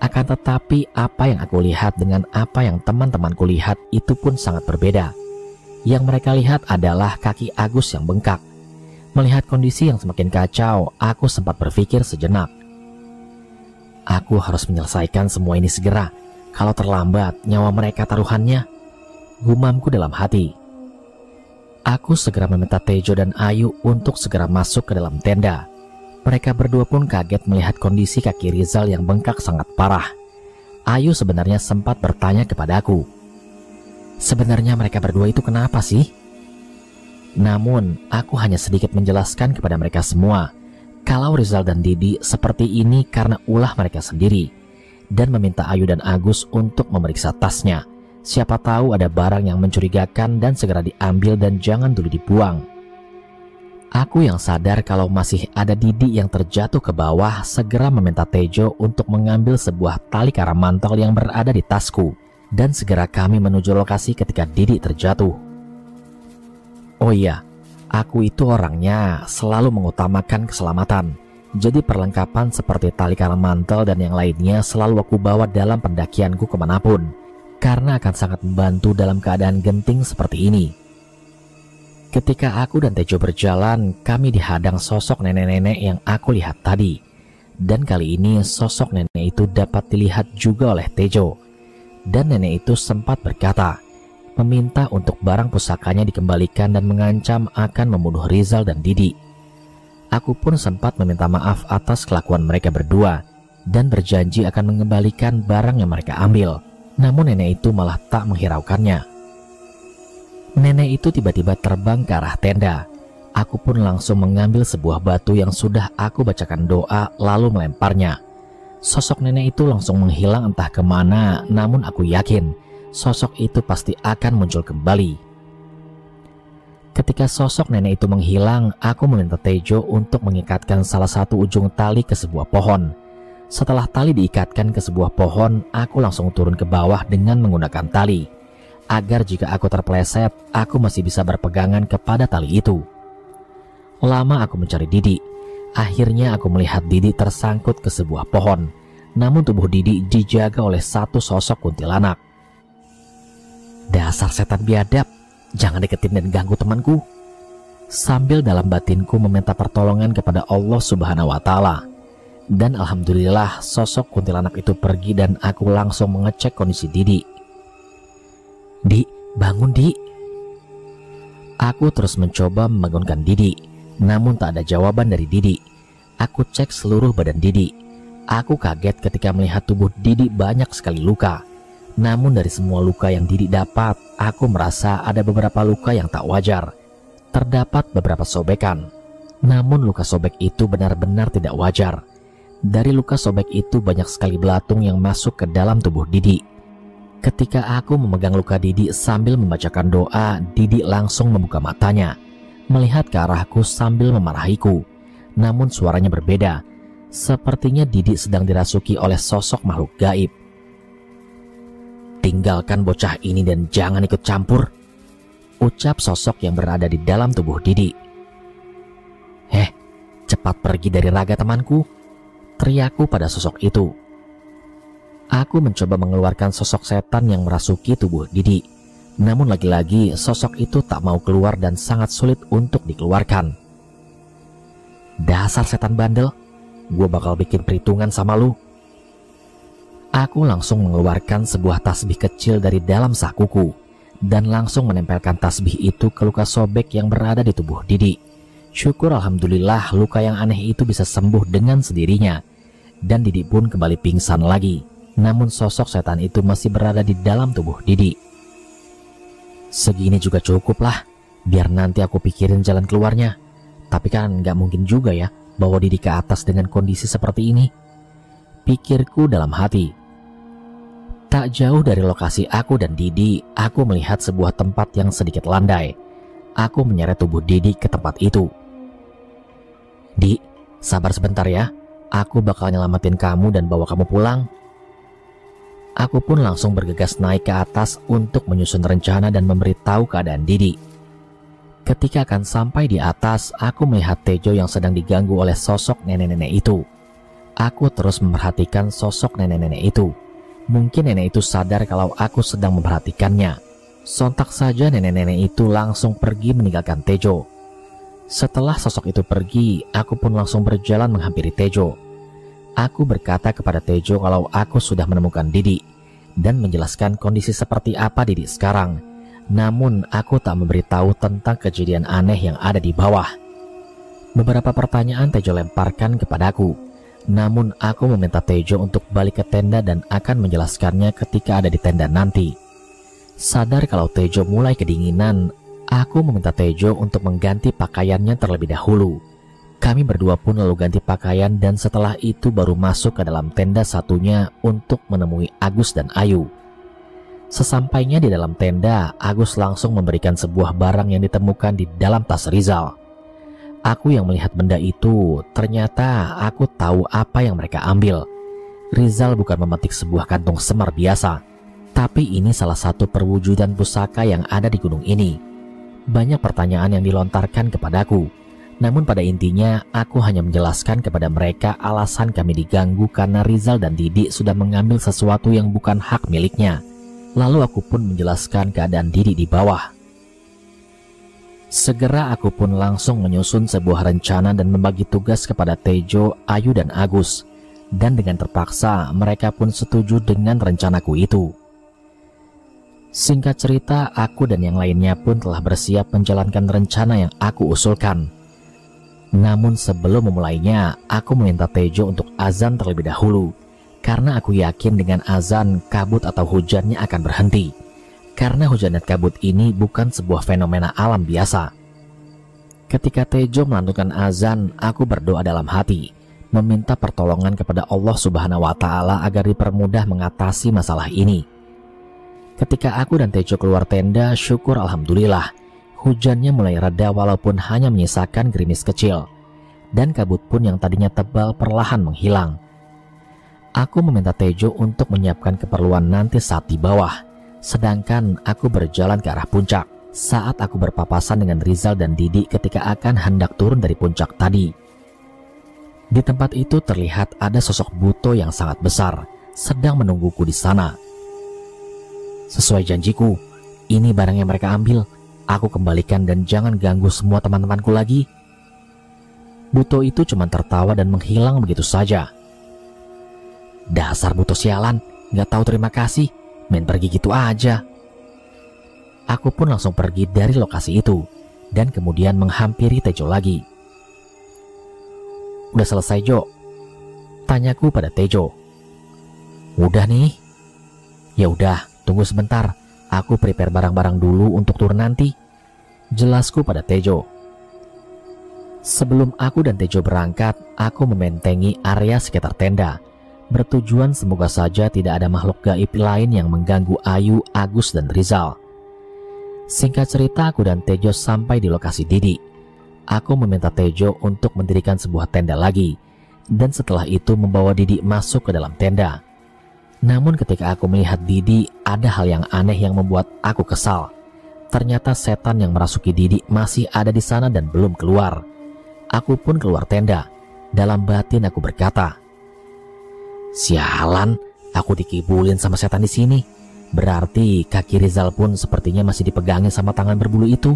Akan tetapi apa yang aku lihat dengan apa yang teman-temanku lihat itu pun sangat berbeda. Yang mereka lihat adalah kaki Agus yang bengkak. Melihat kondisi yang semakin kacau, aku sempat berpikir sejenak. Aku harus menyelesaikan semua ini segera. Kalau terlambat, nyawa mereka taruhannya. Gumamku dalam hati. Aku segera meminta Tejo dan Ayu untuk segera masuk ke dalam tenda. Mereka berdua pun kaget melihat kondisi kaki Rizal yang bengkak sangat parah. Ayu sebenarnya sempat bertanya kepadaku, sebenarnya mereka berdua itu kenapa sih? Namun, aku hanya sedikit menjelaskan kepada mereka semua kalau Rizal dan Didi seperti ini karena ulah mereka sendiri, dan meminta Ayu dan Agus untuk memeriksa tasnya. Siapa tahu ada barang yang mencurigakan dan segera diambil dan jangan dulu dibuang. Aku yang sadar kalau masih ada Didi yang terjatuh ke bawah segera meminta Tejo untuk mengambil sebuah tali karamantel yang berada di tasku. Dan segera kami menuju lokasi ketika Didi terjatuh. Oh iya, aku itu orangnya selalu mengutamakan keselamatan. Jadi perlengkapan seperti tali karamantel dan yang lainnya selalu aku bawa dalam pendakianku kemanapun. Karena akan sangat membantu dalam keadaan genting seperti ini. Ketika aku dan Tejo berjalan, kami dihadang sosok nenek-nenek yang aku lihat tadi. Dan kali ini sosok nenek itu dapat dilihat juga oleh Tejo. Dan nenek itu sempat berkata, meminta untuk barang pusakanya dikembalikan dan mengancam akan membunuh Rizal dan Didi. Aku pun sempat meminta maaf atas kelakuan mereka berdua dan berjanji akan mengembalikan barang yang mereka ambil. Namun nenek itu malah tak menghiraukannya. Nenek itu tiba-tiba terbang ke arah tenda. Aku pun langsung mengambil sebuah batu yang sudah aku bacakan doa lalu melemparnya. Sosok nenek itu langsung menghilang entah kemana, namun aku yakin sosok itu pasti akan muncul kembali. Ketika sosok nenek itu menghilang, aku meminta Tejo untuk mengikatkan salah satu ujung tali ke sebuah pohon. Setelah tali diikatkan ke sebuah pohon, aku langsung turun ke bawah dengan menggunakan tali, agar jika aku terpeleset, aku masih bisa berpegangan kepada tali itu. Lama aku mencari Didi. Akhirnya aku melihat Didi tersangkut ke sebuah pohon. Namun tubuh Didi dijaga oleh satu sosok kuntilanak. Dasar setan biadab, jangan deketin dan ganggu temanku. Sambil dalam batinku meminta pertolongan kepada Allah Subhanahu wa Ta'ala. Dan alhamdulillah sosok kuntilanak itu pergi dan aku langsung mengecek kondisi Didi. Di, bangun Di. Aku terus mencoba membangunkan Didi. Namun tak ada jawaban dari Didi. Aku cek seluruh badan Didi. Aku kaget ketika melihat tubuh Didi banyak sekali luka. Namun dari semua luka yang Didi dapat, aku merasa ada beberapa luka yang tak wajar. Terdapat beberapa sobekan. Namun luka sobek itu benar-benar tidak wajar. Dari luka sobek itu banyak sekali belatung yang masuk ke dalam tubuh Didi. Ketika aku memegang luka Didi sambil membacakan doa, Didi langsung membuka matanya, melihat ke arahku sambil memarahiku. Namun suaranya berbeda. Sepertinya Didi sedang dirasuki oleh sosok makhluk gaib. Tinggalkan bocah ini dan jangan ikut campur, ucap sosok yang berada di dalam tubuh Didi. Cepat pergi dari raga temanku, teriakku pada sosok itu. Aku mencoba mengeluarkan sosok setan yang merasuki tubuh Didi. Namun lagi-lagi sosok itu tak mau keluar dan sangat sulit untuk dikeluarkan. Dasar setan bandel, gue bakal bikin perhitungan sama lu. Aku langsung mengeluarkan sebuah tasbih kecil dari dalam sakuku dan langsung menempelkan tasbih itu ke luka sobek yang berada di tubuh Didi. Syukur alhamdulillah luka yang aneh itu bisa sembuh dengan sendirinya dan Didi pun kembali pingsan lagi. Namun sosok setan itu masih berada di dalam tubuh Didi. Segini juga cukup lah, biar nanti aku pikirin jalan keluarnya. Tapi kan nggak mungkin juga ya bawa Didi ke atas dengan kondisi seperti ini, pikirku dalam hati. Tak jauh dari lokasi aku dan Didi, aku melihat sebuah tempat yang sedikit landai. Aku menyeret tubuh Didi ke tempat itu. Di, sabar sebentar ya, aku bakal nyelamatin kamu dan bawa kamu pulang. Aku pun langsung bergegas naik ke atas untuk menyusun rencana dan memberitahu keadaan Didi. Ketika akan sampai di atas, aku melihat Tejo yang sedang diganggu oleh sosok nenek-nenek itu. Aku terus memperhatikan sosok nenek-nenek itu. Mungkin nenek itu sadar kalau aku sedang memperhatikannya. Sontak saja nenek-nenek itu langsung pergi meninggalkan Tejo. Setelah sosok itu pergi, aku pun langsung berjalan menghampiri Tejo. Aku berkata kepada Tejo kalau aku sudah menemukan Didi dan menjelaskan kondisi seperti apa Didi sekarang. Namun aku tak memberitahu tentang kejadian aneh yang ada di bawah. Beberapa pertanyaan Tejo lemparkan kepadaku. Namun aku meminta Tejo untuk balik ke tenda dan akan menjelaskannya ketika ada di tenda nanti. Sadar kalau Tejo mulai kedinginan, aku meminta Tejo untuk mengganti pakaiannya terlebih dahulu. Kami berdua pun lalu ganti pakaian dan setelah itu baru masuk ke dalam tenda satunya untuk menemui Agus dan Ayu. Sesampainya di dalam tenda, Agus langsung memberikan sebuah barang yang ditemukan di dalam tas Rizal. Aku yang melihat benda itu, ternyata aku tahu apa yang mereka ambil. Rizal bukan memetik sebuah kantung semar biasa, tapi ini salah satu perwujudan pusaka yang ada di gunung ini. Banyak pertanyaan yang dilontarkan kepadaku, namun pada intinya aku hanya menjelaskan kepada mereka alasan kami diganggu karena Rizal dan Didi sudah mengambil sesuatu yang bukan hak miliknya. Lalu aku pun menjelaskan keadaan Didi di bawah. Segera aku pun langsung menyusun sebuah rencana dan membagi tugas kepada Tejo, Ayu dan Agus. Dan dengan terpaksa mereka pun setuju dengan rencanaku itu. Singkat cerita, aku dan yang lainnya pun telah bersiap menjalankan rencana yang aku usulkan. Namun sebelum memulainya, aku meminta Tejo untuk azan terlebih dahulu. Karena aku yakin dengan azan, kabut atau hujannya akan berhenti. Karena hujan dan kabut ini bukan sebuah fenomena alam biasa. Ketika Tejo melantunkan azan, aku berdoa dalam hati, meminta pertolongan kepada Allah Subhanahu wa Ta'ala agar dipermudah mengatasi masalah ini. Ketika aku dan Tejo keluar tenda, syukur alhamdulillah, hujannya mulai reda walaupun hanya menyisakan gerimis kecil, dan kabut pun yang tadinya tebal perlahan menghilang. Aku meminta Tejo untuk menyiapkan keperluan nanti saat di bawah. Sedangkan aku berjalan ke arah puncak saat aku berpapasan dengan Rizal dan Didi ketika akan hendak turun dari puncak tadi. Di tempat itu terlihat ada sosok buto yang sangat besar sedang menungguku di sana. Sesuai janjiku, ini barang yang mereka ambil. Aku kembalikan dan jangan ganggu semua teman-temanku lagi. Buto itu cuma tertawa dan menghilang begitu saja. Dasar buto sialan, gak tahu terima kasih. Main pergi gitu aja. Aku pun langsung pergi dari lokasi itu dan kemudian menghampiri Tejo lagi. Udah selesai, Jo? Tanyaku pada Tejo. Udah nih. Ya udah, tunggu sebentar. Aku prepare barang-barang dulu untuk turun nanti. Jelasku pada Tejo. Sebelum aku dan Tejo berangkat, aku mementengi area sekitar tenda. Bertujuan semoga saja tidak ada makhluk gaib lain yang mengganggu Ayu, Agus, dan Rizal. Singkat cerita, aku dan Tejo sampai di lokasi Didi. Aku meminta Tejo untuk mendirikan sebuah tenda lagi, dan setelah itu membawa Didi masuk ke dalam tenda. Namun ketika aku melihat Didi, ada hal yang aneh yang membuat aku kesal. Ternyata setan yang merasuki Didi masih ada di sana dan belum keluar. Aku pun keluar tenda. Dalam batin aku berkata, sialan, aku dikibulin sama setan di sini. Berarti kaki Rizal pun sepertinya masih dipegangi sama tangan berbulu itu.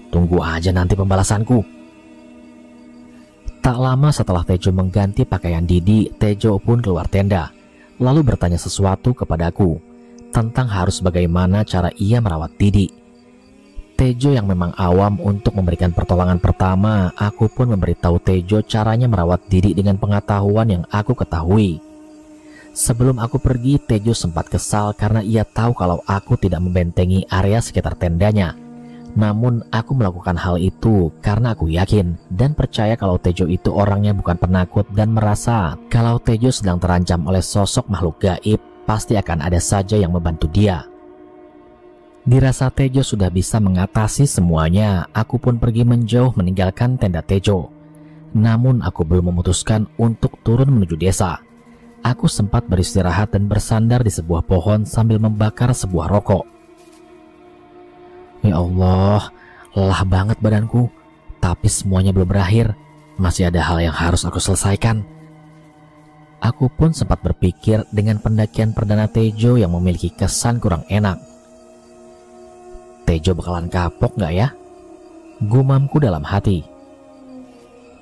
Tunggu aja nanti pembalasanku. Tak lama setelah Tejo mengganti pakaian Didi, Tejo pun keluar tenda. lalu bertanya sesuatu kepadaku tentang harus bagaimana cara ia merawat Didi. Tejo yang memang awam untuk memberikan pertolongan pertama, aku pun memberitahu Tejo caranya merawat Didi dengan pengetahuan yang aku ketahui. Sebelum aku pergi, Tejo sempat kesal karena ia tahu kalau aku tidak membentengi area sekitar tendanya. Namun aku melakukan hal itu karena aku yakin dan percaya kalau Tejo itu orangnya bukan penakut dan merasa kalau Tejo sedang terancam oleh sosok makhluk gaib, pasti akan ada saja yang membantu dia. Dirasa Tejo sudah bisa mengatasi semuanya, aku pun pergi menjauh meninggalkan tenda Tejo. Namun aku belum memutuskan untuk turun menuju desa. Aku sempat beristirahat dan bersandar di sebuah pohon sambil membakar sebuah rokok. Ya Allah, lelah banget badanku, tapi semuanya belum berakhir. Masih ada hal yang harus aku selesaikan. Aku pun sempat berpikir dengan pendakian perdana Tejo yang memiliki kesan kurang enak. Tejo bakalan kapok gak ya? Gumamku dalam hati.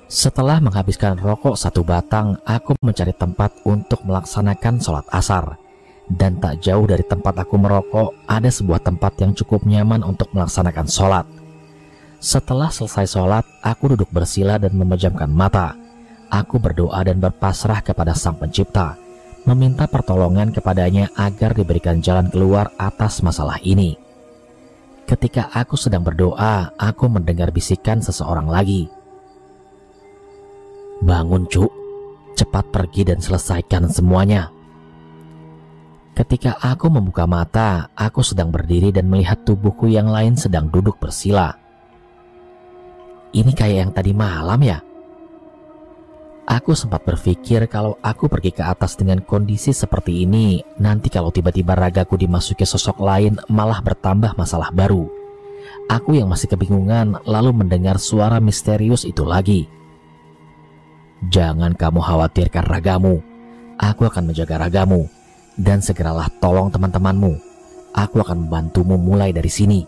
Setelah menghabiskan rokok satu batang, aku mencari tempat untuk melaksanakan sholat asar. Dan tak jauh dari tempat aku merokok, ada sebuah tempat yang cukup nyaman untuk melaksanakan sholat. Setelah selesai sholat, aku duduk bersila dan memejamkan mata. Aku berdoa dan berpasrah kepada Sang Pencipta, meminta pertolongan kepadanya agar diberikan jalan keluar atas masalah ini. Ketika aku sedang berdoa, aku mendengar bisikan seseorang lagi. Bangun cuk, cepat pergi dan selesaikan semuanya. Ketika aku membuka mata, aku sedang berdiri dan melihat tubuhku yang lain sedang duduk bersila. Ini kayak yang tadi malam ya? Aku sempat berpikir kalau aku pergi ke atas dengan kondisi seperti ini, nanti kalau tiba-tiba ragaku dimasuki sosok lain malah bertambah masalah baru. Aku yang masih kebingungan lalu mendengar suara misterius itu lagi. Jangan kamu khawatirkan ragamu, aku akan menjaga ragamu, dan segeralah tolong teman-temanmu. Aku akan membantumu mulai dari sini.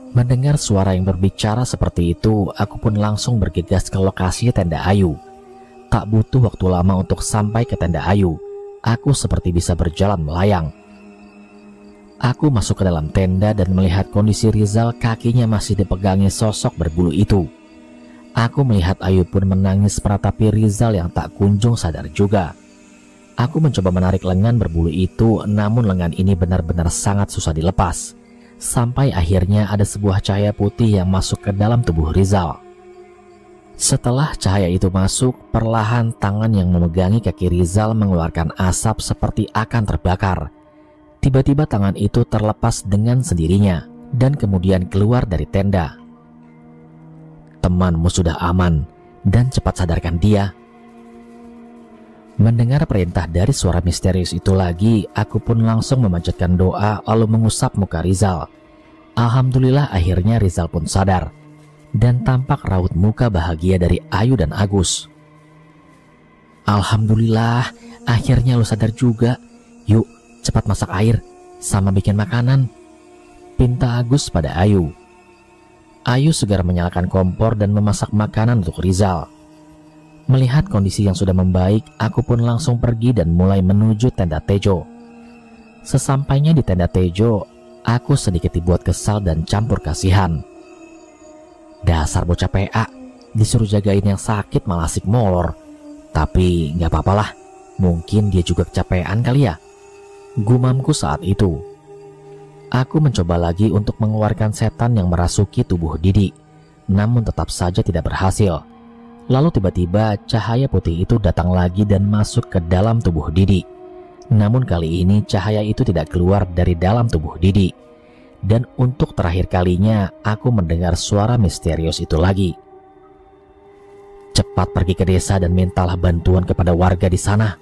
Mendengar suara yang berbicara seperti itu, aku pun langsung bergegas ke lokasi tenda Ayu. Tak butuh waktu lama untuk sampai ke tenda Ayu. Aku seperti bisa berjalan melayang. Aku masuk ke dalam tenda dan melihat kondisi Rizal kakinya masih dipegangi sosok berbulu itu. Aku melihat Ayu pun menangis meratapi Rizal yang tak kunjung sadar juga. Aku mencoba menarik lengan berbulu itu, namun lengan ini benar-benar sangat susah dilepas. Sampai akhirnya ada sebuah cahaya putih yang masuk ke dalam tubuh Rizal. Setelah cahaya itu masuk, perlahan tangan yang memegangi kaki Rizal mengeluarkan asap seperti akan terbakar. Tiba-tiba tangan itu terlepas dengan sendirinya dan kemudian keluar dari tenda. Temanmu sudah aman, dan cepat sadarkan dia. Mendengar perintah dari suara misterius itu lagi, aku pun langsung memanjatkan doa lalu mengusap muka Rizal. Alhamdulillah akhirnya Rizal pun sadar, dan tampak raut muka bahagia dari Ayu dan Agus. Alhamdulillah, akhirnya lu sadar juga. Yuk, cepat masak air, sama bikin makanan, pinta Agus pada Ayu. Ayu segera menyalakan kompor dan memasak makanan untuk Rizal. Melihat kondisi yang sudah membaik, aku pun langsung pergi dan mulai menuju tenda Tejo. Sesampainya di tenda Tejo, aku sedikit dibuat kesal dan campur kasihan. Dasar bocah PA, disuruh jagain yang sakit malah asik molor. Tapi nggak apa-apalah, mungkin dia juga kecapean kali ya. Gumamku saat itu. Aku mencoba lagi untuk mengeluarkan setan yang merasuki tubuh Didi, namun tetap saja tidak berhasil. Lalu tiba-tiba cahaya putih itu datang lagi dan masuk ke dalam tubuh Didi. Namun kali ini cahaya itu tidak keluar dari dalam tubuh Didi. Dan untuk terakhir kalinya aku mendengar suara misterius itu lagi. Cepat pergi ke desa dan mintalah bantuan kepada warga di sana.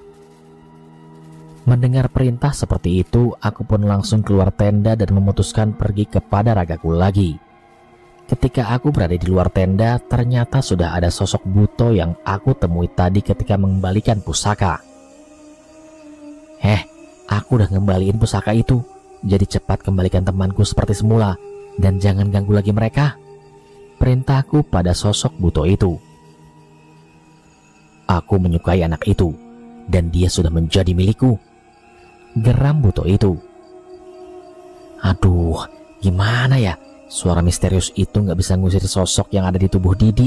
Mendengar perintah seperti itu, aku pun langsung keluar tenda dan memutuskan pergi kepada ragaku lagi. Ketika aku berada di luar tenda, ternyata sudah ada sosok buto yang aku temui tadi ketika mengembalikan pusaka. Aku udah ngembaliin pusaka itu, jadi cepat kembalikan temanku seperti semula, dan jangan ganggu lagi mereka. Perintahku pada sosok buto itu. Aku menyukai anak itu. dan dia sudah menjadi milikku. Geram Buto itu. Aduh, gimana ya? Suara misterius itu gak bisa ngusir sosok yang ada di tubuh Didi,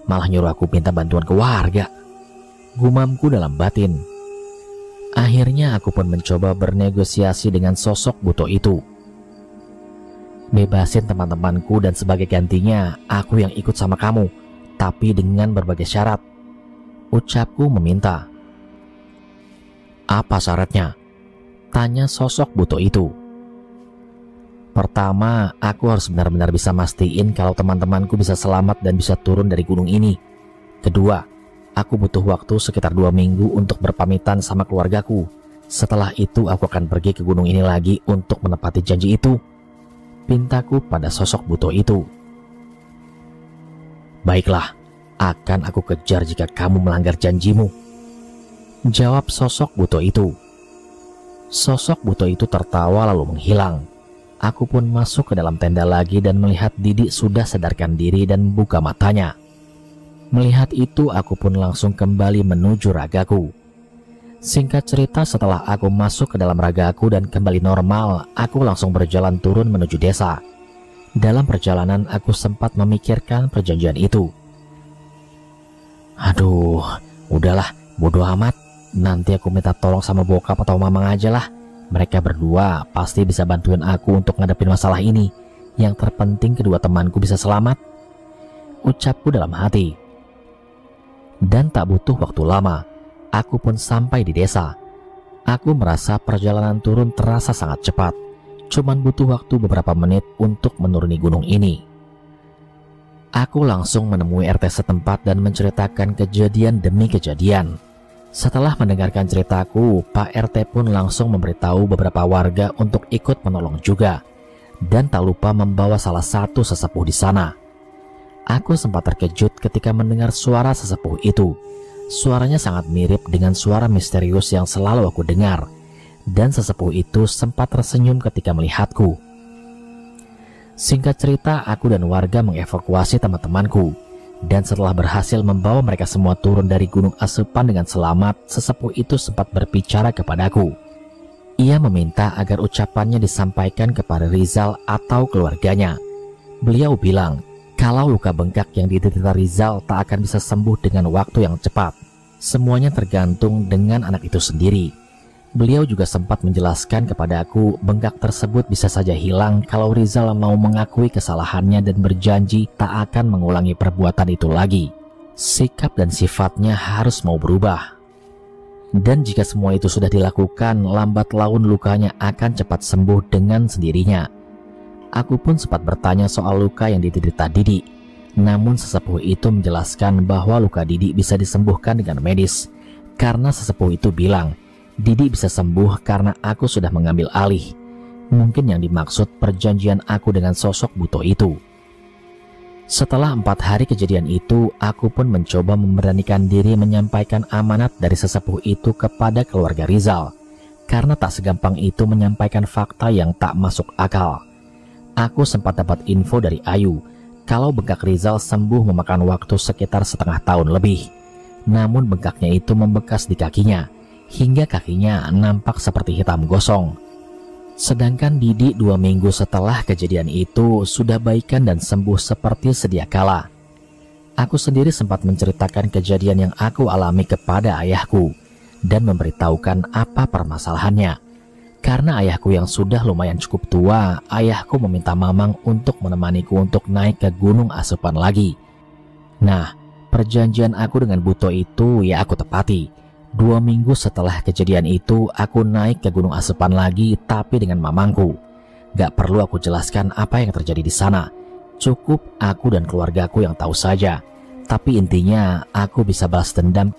malah nyuruh aku minta bantuan ke warga. Gumamku dalam batin. Akhirnya aku pun mencoba bernegosiasi dengan sosok Buto itu. Bebasin teman-temanku dan sebagai gantinya aku yang ikut sama kamu, tapi dengan berbagai syarat, ucapku meminta. Apa syaratnya? Tanya sosok Buto itu. Pertama, aku harus benar-benar bisa mastiin kalau teman-temanku bisa selamat dan bisa turun dari gunung ini. Kedua, aku butuh waktu sekitar 2 minggu untuk berpamitan sama keluargaku. Setelah itu aku akan pergi ke gunung ini lagi untuk menepati janji itu, pintaku pada sosok Buto itu. Baiklah, akan aku kejar jika kamu melanggar janjimu, jawab sosok Buto itu. Sosok Buto itu tertawa lalu menghilang. Aku pun masuk ke dalam tenda lagi dan melihat Didi sudah sadarkan diri dan buka matanya. Melihat itu aku pun langsung kembali menuju ragaku. Singkat cerita, setelah aku masuk ke dalam ragaku dan kembali normal, aku langsung berjalan turun menuju desa. Dalam perjalanan aku sempat memikirkan perjanjian itu. Aduh, udahlah, bodo amat. Nanti aku minta tolong sama bokap atau mamang aja lah. Mereka berdua pasti bisa bantuin aku untuk ngadepin masalah ini. Yang terpenting kedua temanku bisa selamat, ucapku dalam hati. Dan tak butuh waktu lama, aku pun sampai di desa. Aku merasa perjalanan turun terasa sangat cepat. Cuman butuh waktu beberapa menit untuk menuruni gunung ini. Aku langsung menemui RT setempat dan menceritakan kejadian demi kejadian. Setelah mendengarkan ceritaku, Pak RT pun langsung memberitahu beberapa warga untuk ikut menolong juga, dan tak lupa membawa salah satu sesepuh di sana. Aku sempat terkejut ketika mendengar suara sesepuh itu. Suaranya sangat mirip dengan suara misterius yang selalu aku dengar, dan sesepuh itu sempat tersenyum ketika melihatku. Singkat cerita, aku dan warga mengevakuasi teman-temanku. Dan setelah berhasil membawa mereka semua turun dari Gunung Asupan dengan selamat, sesepuh itu sempat berbicara kepadaku. Ia meminta agar ucapannya disampaikan kepada Rizal atau keluarganya. Beliau bilang kalau luka bengkak yang diderita Rizal tak akan bisa sembuh dengan waktu yang cepat. Semuanya tergantung dengan anak itu sendiri. Beliau juga sempat menjelaskan kepadaku bengkak tersebut bisa saja hilang kalau Rizal mau mengakui kesalahannya dan berjanji tak akan mengulangi perbuatan itu lagi. Sikap dan sifatnya harus mau berubah. Dan jika semua itu sudah dilakukan, lambat laun lukanya akan cepat sembuh dengan sendirinya. Aku pun sempat bertanya soal luka yang diderita Didi. Namun sesepuh itu menjelaskan bahwa luka Didi bisa disembuhkan dengan medis. Karena sesepuh itu bilang Didi bisa sembuh karena aku sudah mengambil alih. Mungkin yang dimaksud perjanjian aku dengan sosok Buto itu. Setelah 4 hari kejadian itu, aku pun mencoba memberanikan diri menyampaikan amanat dari sesepuh itu kepada keluarga Rizal. Karena tak segampang itu menyampaikan fakta yang tak masuk akal. Aku sempat dapat info dari Ayu kalau bengkak Rizal sembuh memakan waktu sekitar setengah tahun lebih. Namun bengkaknya itu membekas di kakinya, hingga kakinya nampak seperti hitam gosong. Sedangkan Didi 2 minggu setelah kejadian itu sudah baikan dan sembuh seperti sedia kala. Aku sendiri sempat menceritakan kejadian yang aku alami kepada ayahku dan memberitahukan apa permasalahannya. Karena ayahku yang sudah lumayan cukup tua, ayahku meminta mamang untuk menemaniku untuk naik ke Gunung Asupan lagi. Nah, perjanjian aku dengan Buto itu ya aku tepati. 2 minggu setelah kejadian itu, aku naik ke Gunung Asupan lagi, tapi dengan mamangku. Gak perlu aku jelaskan apa yang terjadi di sana. Cukup aku dan keluargaku yang tahu saja. Tapi intinya, aku bisa balas dendam